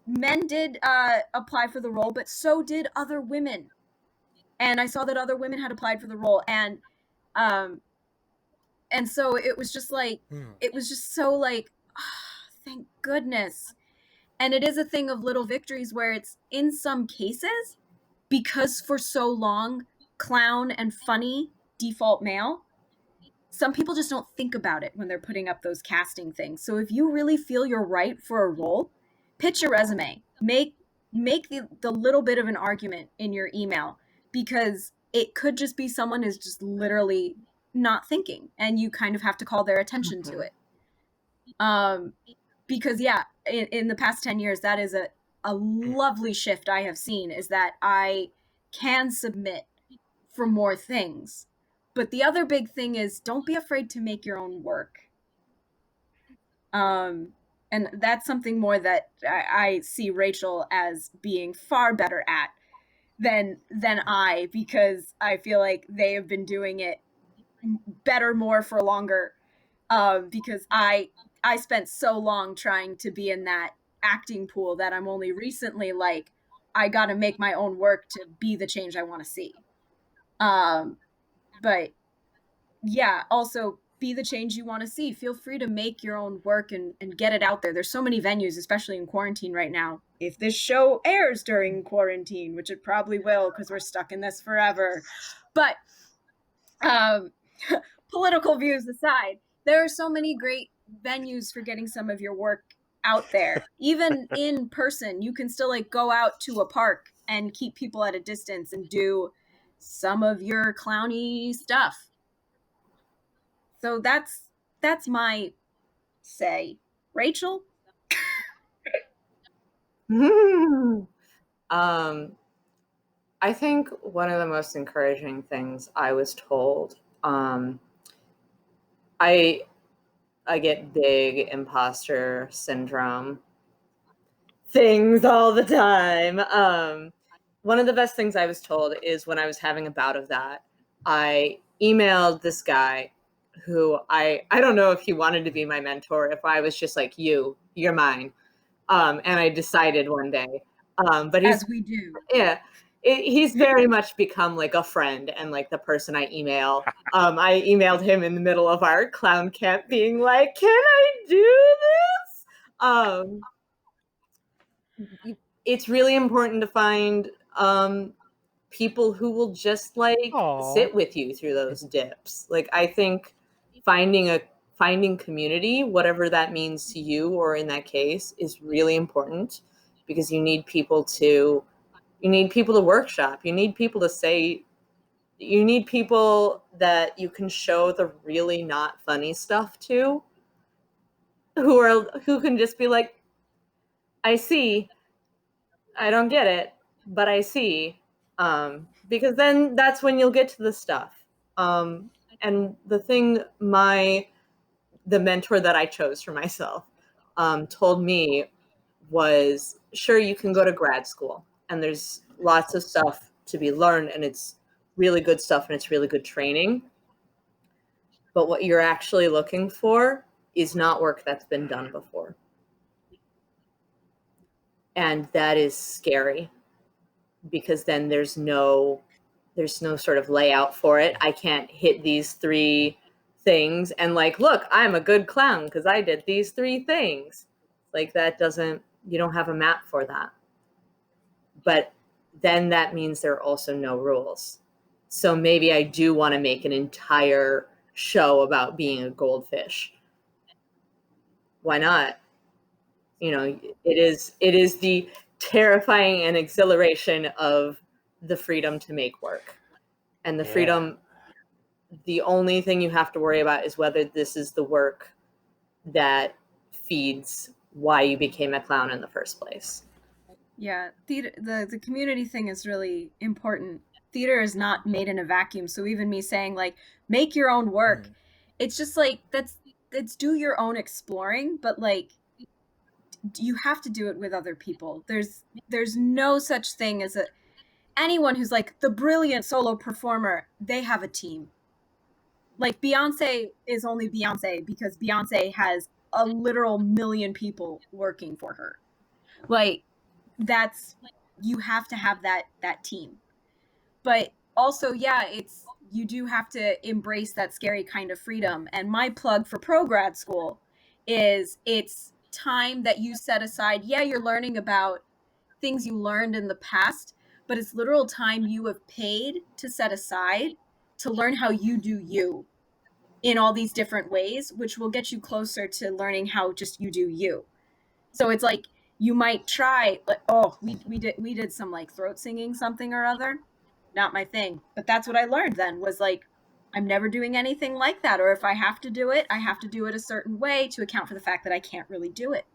Men did apply for the role, but so did other women. And I saw that other women had applied for the role, and so it was just like, it was just so like, oh, thank goodness. And it is a thing of little victories where it's, in some cases, because for so long clown and funny default male, some people just don't think about it when they're putting up those casting things. So if you really feel you're right for a role, pitch your resume. Make the little bit of an argument in your email, because it could just be someone is just literally not thinking, and you kind of have to call their attention to it. Because yeah, in the past 10 years, that is a lovely shift I have seen, is that I can submit for more things. But the other big thing is, don't be afraid to make your own work. And that's something more that I see Rachel as being far better at than I, because I feel like they have been doing it better, more for longer. Because I spent so long trying to be in that acting pool that I'm only recently like, I got to make my own work to be the change I want to see. But yeah, also be the change you want to see. Feel free to make your own work and get it out there. There's so many venues, especially in quarantine right now. If this show airs during quarantine, which it probably will, because we're stuck in this forever. But political views aside, there are so many great venues for getting some of your work out there. Even in person, you can still like go out to a park and keep people at a distance and do some of your clowny stuff. So that's my say. Rachel? I think one of the most encouraging things I was told, I get big imposter syndrome things all the time. One of the best things I was told is, when I was having a bout of that, I emailed this guy who I don't know if he wanted to be my mentor, if I was just like, you're mine. And I decided one day, but As we do. yeah, he's very much become like a friend and like the person I email. I emailed him in the middle of our clown camp being like, can I do this? It's really important to find people who will just like Aw. sit with you through those dips. Like, I think finding community, whatever that means to you, or in that case, is really important, because you need people to workshop. You need people to say, you need people that you can show the really not funny stuff to, who can just be like, I see, I don't get it, but I see. Because then that's when you'll get to the stuff. And the thing the mentor that I chose for myself told me was, sure, you can go to grad school and there's lots of stuff to be learned, and it's really good stuff and it's really good training. but what you're actually looking for is not work that's been done before. And that is scary, because then there's no sort of layout for it. I can't hit these 3 things and like, look, I'm a good clown because I did these 3 things. Like, that doesn't, you don't have a map for that. But then that means there are also no rules. So maybe I do want to make an entire show about being a goldfish. Why not? You know, it is the terrifying and exhilaration of the freedom to make work. And the freedom, the only thing you have to worry about is whether this is the work that feeds why you became a clown in the first place. Yeah, theater, the community thing is really important. Theater is not made in a vacuum. So even me saying like make your own work, it's just like that's do your own exploring, but like you have to do it with other people. There's no such thing as anyone who's like the brilliant solo performer. They have a team. Like Beyonce is only Beyonce because Beyonce has a literal million people working for her. Like that's, you have to have that team. But also, yeah, it's, you do have to embrace that scary kind of freedom. And my plug for pro grad school is it's time that you set aside. Yeah, you're learning about things you learned in the past, but it's literal time you have paid to set aside to learn how you do you in all these different ways, which will get you closer to learning how just you do you. So it's like you might try like, oh, we did some like throat singing something or other. Not my thing. But that's what I learned then was like I'm never doing anything like that. Or if I have to do it, I have to do it a certain way to account for the fact that I can't really do it.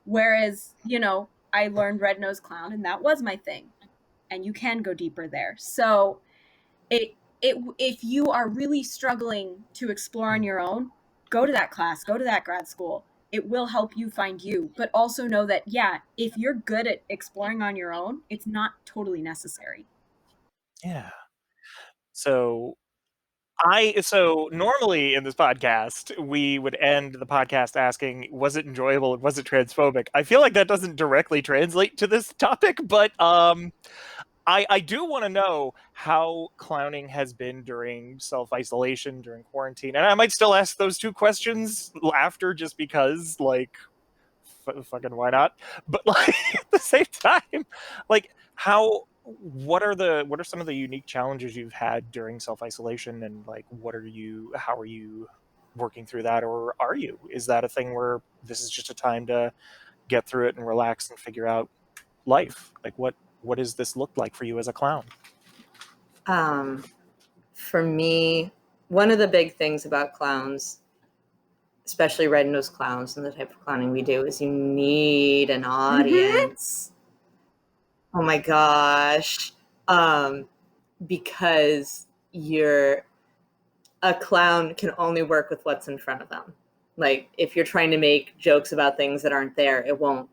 Whereas, you know, I learned Red Nose Clown and that was my thing. And you can go deeper there. So if you are really struggling to explore on your own, go to that class, go to that grad school. It will help you find you, but also know that, yeah, if you're good at exploring on your own, it's not totally necessary. Yeah. So normally in this podcast, we would end the podcast asking, was it enjoyable and was it transphobic? I feel like that doesn't directly translate to this topic, but I do want to know how clowning has been during self-isolation, during quarantine. And I might still ask those 2 questions after, just because, like, fucking why not? But like at the same time, like what are some of the unique challenges you've had during self-isolation, and like how are you working through that, or is that a thing where this is just a time to get through it and relax and figure out life? Like what does this look like for you as a clown? For me, one of the big things about clowns, especially red-nosed clowns and the type of clowning we do, is you need an audience. Oh my gosh. Because a clown can only work with what's in front of them. Like if you're trying to make jokes about things that aren't there, it won't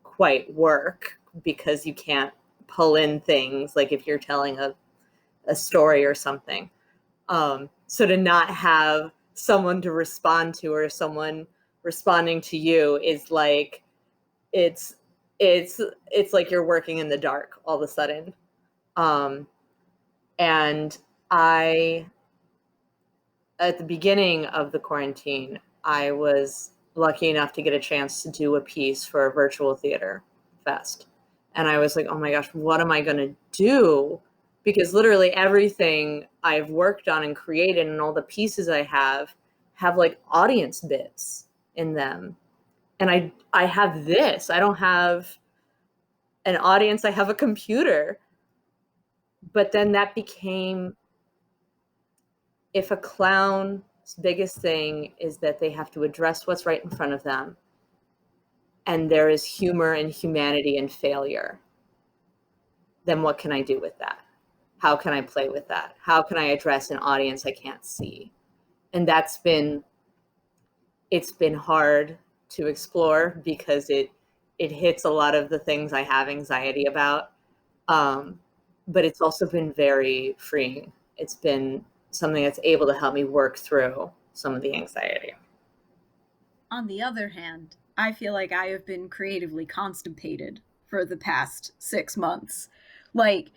quite work because you can't pull in things like if you're telling a story or something. So to not have someone to respond to or someone responding to you is like it's like you're working in the dark all of a sudden. And at the beginning of the quarantine, I was lucky enough to get a chance to do a piece for a virtual theater fest. And I was like, oh my gosh, what am I going to do? Because literally everything I've worked on and created and all the pieces I have like audience bits in them. And I have this. I don't have an audience. I have a computer. But then that became, if a clown's biggest thing is that they have to address what's right in front of them, and there is humor and humanity and failure, then what can I do with that? How can I play with that? How can I address an audience I can't see? And it's been hard to explore because it hits a lot of the things I have anxiety about. But it's also been very freeing. It's been something that's able to help me work through some of the anxiety. On the other hand, I feel like I have been creatively constipated for the past 6 months. Like,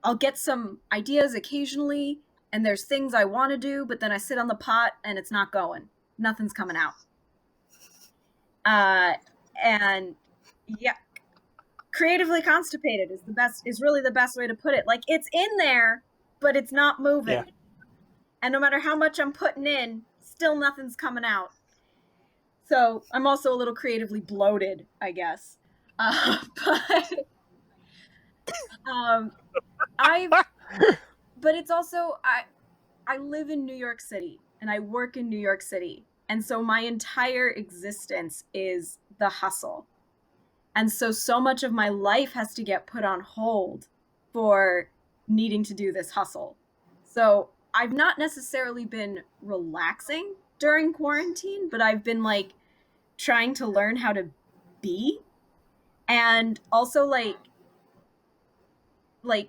I'll get some ideas occasionally, and there's things I want to do, but then I sit on the pot and it's not going. Nothing's coming out. And yeah, creatively constipated is really the best way to put it. Like, it's in there, but it's not moving. Yeah. And no matter how much I'm putting in, still nothing's coming out. So I'm also a little creatively bloated, I guess. But it's also, I live in New York City and I work in New York City. And so my entire existence is the hustle. And so much of my life has to get put on hold for needing to do this hustle. So I've not necessarily been relaxing during quarantine, but I've been like trying to learn how to be, and also like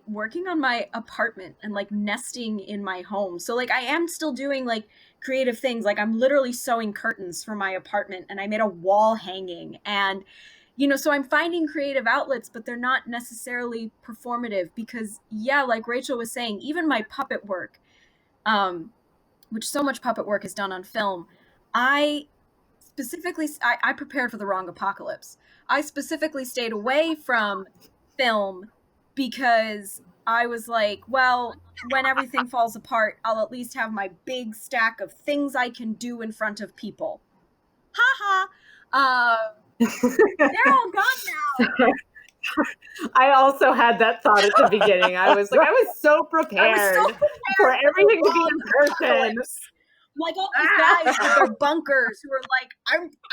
working on my apartment and like nesting in my home. So like I am still doing like creative things. Like I'm literally sewing curtains for my apartment, and I made a wall hanging, and so I'm finding creative outlets, but they're not necessarily performative because, yeah, like Rachel was saying, even my puppet work, which so much puppet work is done on film, I prepared for the wrong apocalypse. I specifically stayed away from film because I was like, well, when everything falls apart, I'll at least have my big stack of things I can do in front of people. Ha ha. They're all gone now. I also had that thought at the beginning. I was so prepared for everything to be in person. Like all these guys with their bunkers who are like,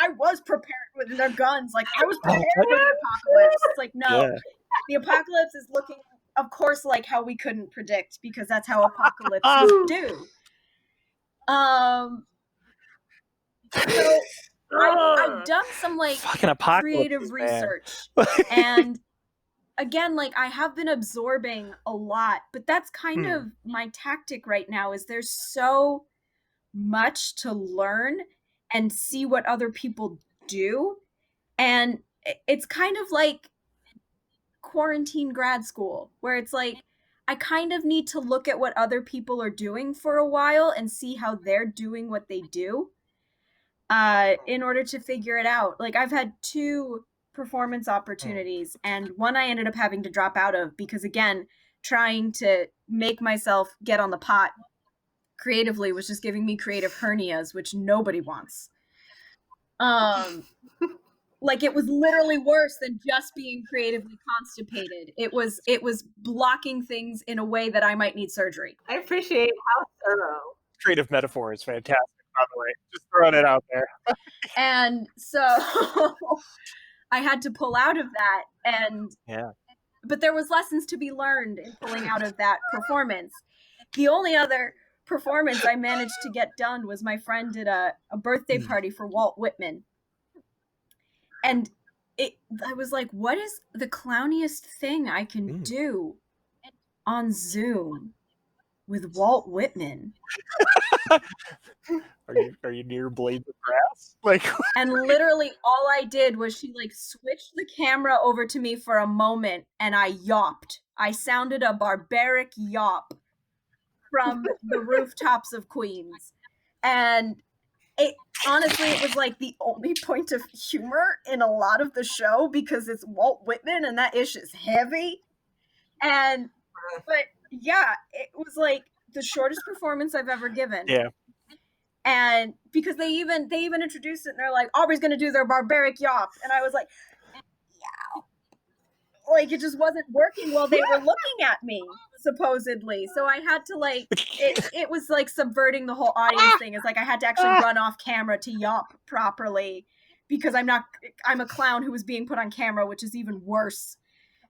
I was prepared with their guns. Like I was prepared for the apocalypse. It's like, no, the apocalypse is looking, of course, like how we couldn't predict, because that's how apocalypses do. So I've done some like creative research, and again, like I have been absorbing a lot, but that's kind of my tactic right now. Is there's so much to learn and see what other people do, and it's kind of like quarantine grad school, where it's like I kind of need to look at what other people are doing for a while and see how they're doing what they do, in order to figure it out. Like I've had 2 performance opportunities, and one I ended up having to drop out of because, again, trying to make myself get on the pot creatively was just giving me creative hernias, which nobody wants. Like it was literally worse than just being creatively constipated. It was blocking things in a way that I might need surgery. I appreciate how thorough. Creative metaphor is fantastic, by the way. Just throwing it out there. And so I had to pull out of that, and but there was lessons to be learned in pulling out of that performance. The only other performance I managed to get done was my friend did a birthday party for Walt Whitman. And I was like, what is the clowniest thing I can do on Zoom with Walt Whitman? Are you near blades of grass? Like, and literally all I did was she like switched the camera over to me for a moment, and I yawped. I sounded a barbaric yawp from the rooftops of Queens. And honestly, it was like the only point of humor in a lot of the show, because it's Walt Whitman and that ish is heavy. But yeah, it was like the shortest performance I've ever given. Yeah. And because they even introduced it, and they're like, Aubrey's gonna do their barbaric yawp, and I was like, yeah, like it just wasn't working while they were looking at me, supposedly. So I had to like it was like subverting the whole audience thing. It's like I had to actually run off camera to yawp properly, because I'm a clown who was being put on camera, which is even worse.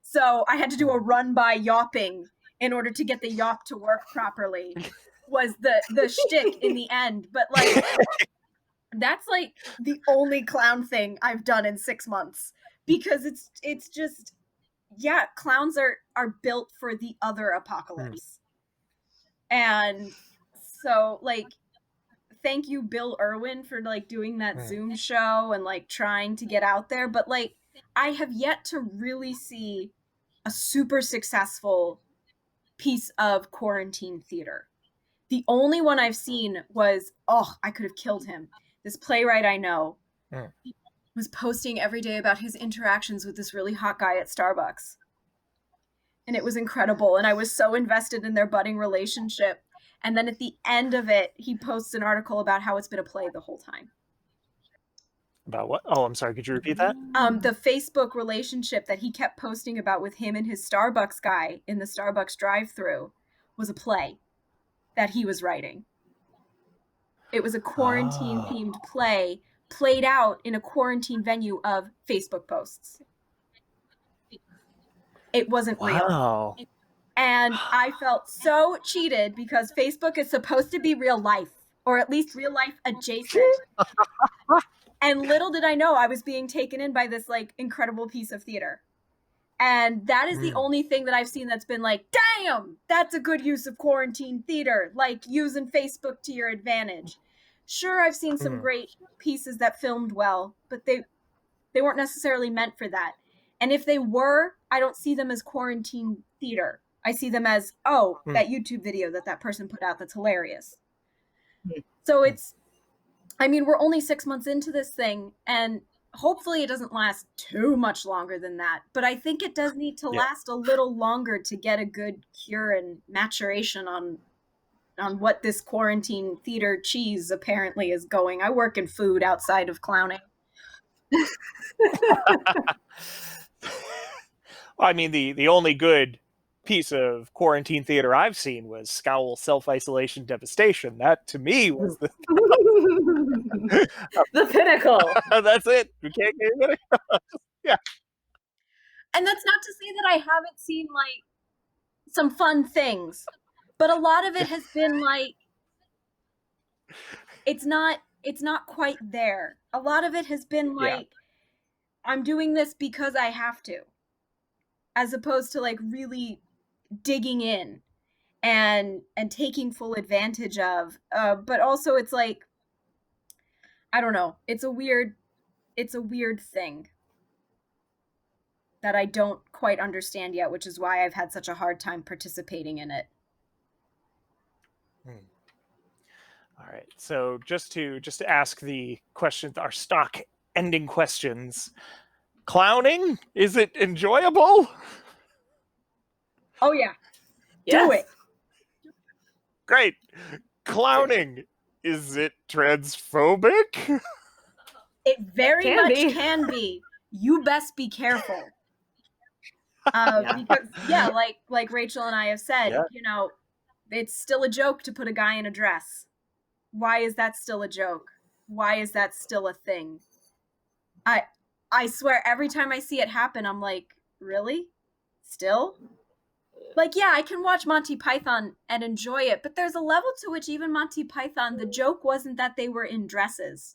So I had to do a run by yawping in order to get the yawp to work properly, was the shtick in the end. But like that's like the only clown thing I've done in 6 months, because it's just, clowns are built for the other apocalypse. And So, like, thank you, Bill Irwin, for, like, doing that Zoom show and, like, trying to get out there. But, like, I have yet to really see a super successful piece of quarantine theater. The only one I've seen was, I could have killed him. This playwright I know was posting every day about his interactions with this really hot guy at Starbucks. And it was incredible. And I was so invested in their budding relationship. And then at the end of it, he posts an article about how it's been a play the whole time. About what? Oh, I'm sorry. Could you repeat that? The Facebook relationship that he kept posting about with him and his Starbucks guy in the Starbucks drive-thru was a play that he was writing. It was a quarantine-themed play played out in a quarantine venue of Facebook posts. It wasn't real. Wow. And I felt so cheated because Facebook is supposed to be real life, or at least real life adjacent. And little did I know I was being taken in by this, like, incredible piece of theater. And that is the only thing that I've seen that's been like, damn, that's a good use of quarantine theater, like using Facebook to your advantage. Sure, I've seen some great pieces that filmed well, but they weren't necessarily meant for that. And if they were, I don't see them as quarantine theater. I see them as, that YouTube video that person put out that's hilarious. So it's, I mean, we're only 6 months into this thing, and hopefully it doesn't last too much longer than that. But I think it does need to last a little longer to get a good cure and maturation on what this quarantine theater cheese apparently is going. I work in food outside of clowning. I mean, the only good piece of quarantine theater I've seen was Scowl Self-Isolation Devastation. That, to me, was the pinnacle. That's it. We can't get it. Yeah. And that's not to say that I haven't seen, like, some fun things. But a lot of it has been, like, it's not quite there. A lot of it has been, like, I'm doing this because I have to. As opposed to, like, really digging in and taking full advantage of. But also it's like, I don't know. It's a weird thing that I don't quite understand yet, which is why I've had such a hard time participating in it. All right. So just to ask the questions, our stock ending questions. Clowning, is it enjoyable? Oh yeah. Yes. Do it. Great. Clowning, is it transphobic? It very Can much be. can be. You best be careful. Because like Rachel and I have said, you know, it's still a joke to put a guy in a dress. Why is that still a joke? Why is that still a thing? I swear every time I see it happen, I'm like, really? Still? Like, yeah, I can watch Monty Python and enjoy it, but there's a level to which even Monty Python, the joke wasn't that they were in dresses.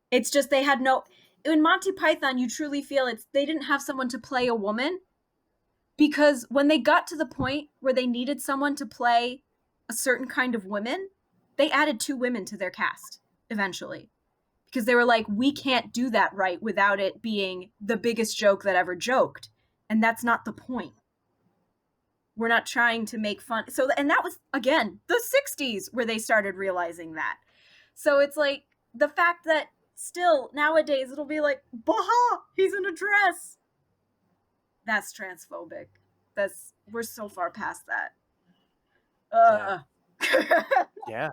It's just they had no... In Monty Python, you truly feel they didn't have someone to play a woman, because when they got to the point where they needed someone to play a certain kind of women, they added 2 women to their cast eventually. Because they were like, we can't do that right without it being the biggest joke that ever joked. And that's not the point. We're not trying to make fun. So, and that was, again, the 60s where they started realizing that. So it's like, the fact that still nowadays it'll be like, baha, he's in a dress. That's transphobic. We're so far past that. Yeah.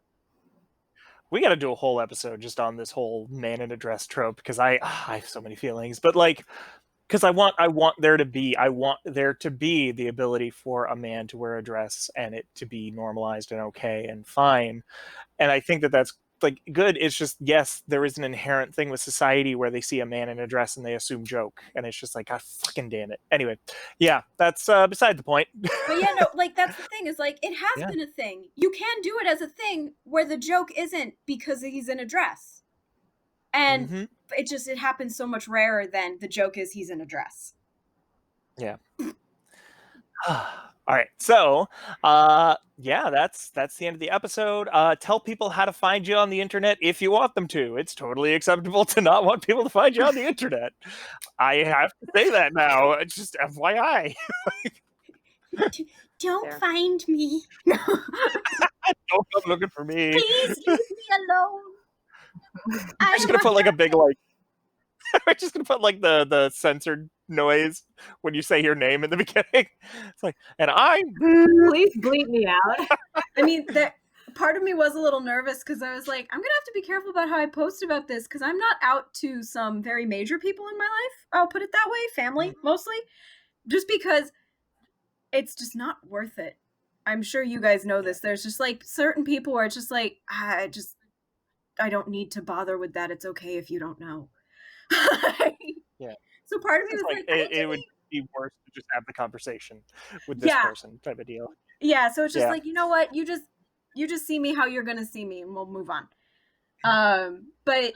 We got to do a whole episode just on this whole man in a dress trope, because I have so many feelings, but like, because I want there to be the ability for a man to wear a dress and it to be normalized and okay and fine. And I think that that's like good. It's just, yes, there is an inherent thing with society where they see a man in a dress and they assume joke, and it's just like, God fucking damn it. Anyway, yeah, that's beside the point. But yeah, no, like, that's the thing, is like, it has been a thing. You can do it as a thing where the joke isn't because he's in a dress. And it happens so much rarer than the joke is he's in a dress. Yeah. All right, so yeah, that's the end of the episode. Tell people how to find you on the internet if you want them to. It's totally acceptable to not want people to find you on the internet. I have to say that now. It's just FYI. Don't Fair. find me. Don't come looking for me. Please leave me alone. I'm just gonna put like a big like. We're just gonna put like the censored noise when you say your name in the beginning. It's like, and I'm. Please bleep me out. I mean, that part of me was a little nervous because I was like, I'm gonna have to be careful about how I post about this because I'm not out to some very major people in my life. I'll put it that way, family mostly, just because it's just not worth it. I'm sure you guys know this. There's just like certain people where it's just like, I don't need to bother with that. It's okay if you don't know. Yeah. So part of me It's was like like, it would be worse to just have the conversation with this person type of deal. yeah. So it's just Yeah. like, you know what? You just see me how you're gonna see me, and we'll move on. But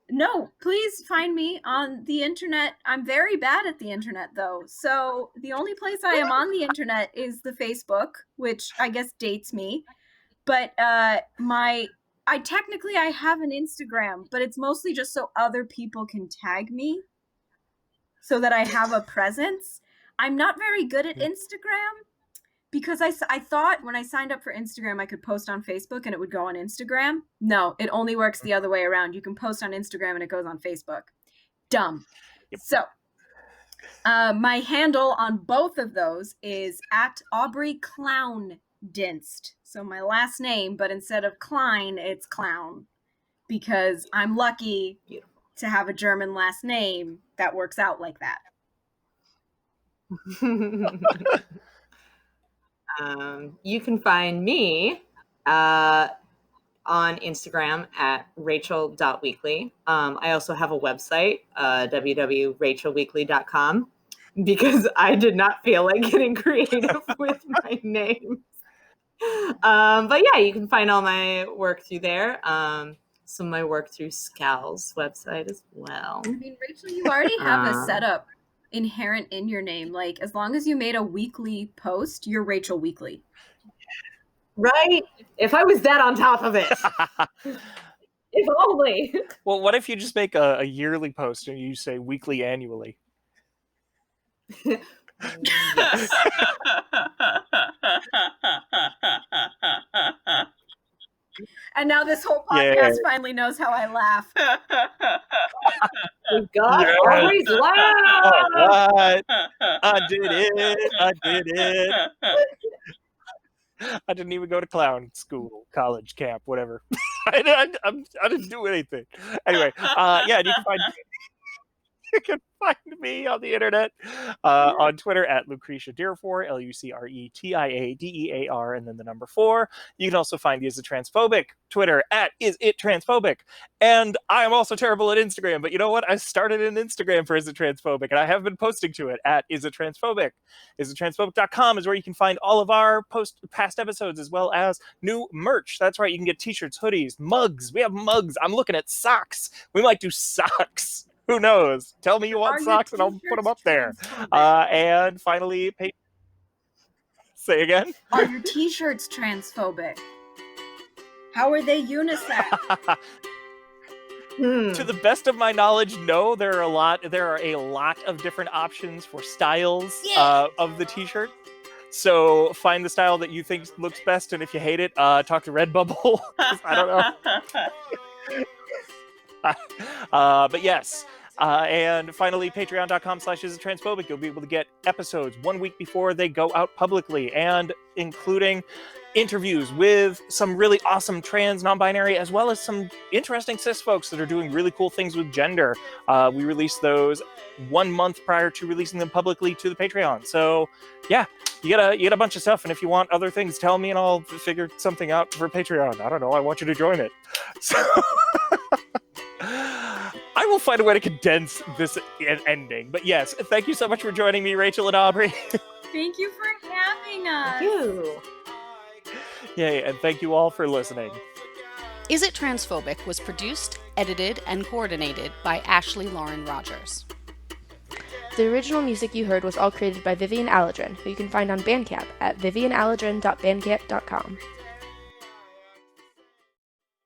no, please find me on the internet. I'm very bad at the internet though. So the only place I am on the internet is the Facebook, which I guess dates me. But I have an Instagram, but it's mostly just so other people can tag me so that I have a presence. I'm not very good at Instagram because I thought when I signed up for Instagram, I could post on Facebook and it would go on Instagram. No, it only works the other way around. You can post on Instagram and it goes on Facebook. Dumb. Yep. So my handle on both of those is at Aubrey Clown Dinst. So my last name, but instead of Klein, it's Clown because I'm lucky to have a German last name that works out like that. You can find me on Instagram at rachel.weekley. I also have a website, www.rachelweekley.com, because I did not feel like getting creative with my name. But yeah, you can find all my work through there. Some of my work through Scal's website as well. I mean, Rachel, you already have a setup inherent in your name. Like, as long as you made a weekly post, you're Rachel Weekley. Right? If I was that on top of it. If only. Well, what if you just make a yearly post and you say weekly, annually? Yes. And now this whole podcast finally knows how I laugh. We got Aubrey's laugh. What? I did it. I did it. I didn't even go to clown school, college, camp, whatever. I didn't do anything. Anyway, yeah, and you can find me on the internet on Twitter at Lucretia Dearfor, LucretiaDear, and then the number 4. You can also find me as a transphobic Twitter at IsItTransphobic. And I am also terrible at Instagram, but you know what? I started an Instagram for Is It Transphobic, and I have been posting to it at IsItTransphobic. IsItTransphobic.com is where you can find all of our past episodes as well as new merch. That's right, you can get t-shirts, hoodies, mugs. We have mugs. I'm looking at socks. We might do socks. Who knows? Tell me you want socks and I'll put them up there. And finally, say again? Are your t-shirts transphobic? How are they unisex? To the best of my knowledge, no. There are a lot of different options for styles of the t-shirt. So find the style that you think looks best, and if you hate it, talk to Redbubble. I don't know. But yes. And finally, patreon.com/isitransphobic. You'll be able to get episodes 1 week before they go out publicly, and including interviews with some really awesome trans, non-binary, as well as some interesting cis folks that are doing really cool things with gender. We release those 1 month prior to releasing them publicly to the Patreon. So yeah, you get a bunch of stuff, and if you want other things, tell me and I'll figure something out for Patreon. I don't know, I want you to join it. So I will find a way to condense this ending. But yes, thank you so much for joining me, Rachel and Aubrey. Thank you for having us. Thank you. Yay, and thank you all for listening. Is It Transphobic was produced, edited, and coordinated by Ashley Lauren Rogers. The original music you heard was all created by Vivian Aladrin, who you can find on Bandcamp at vivianaladrin.bandcamp.com.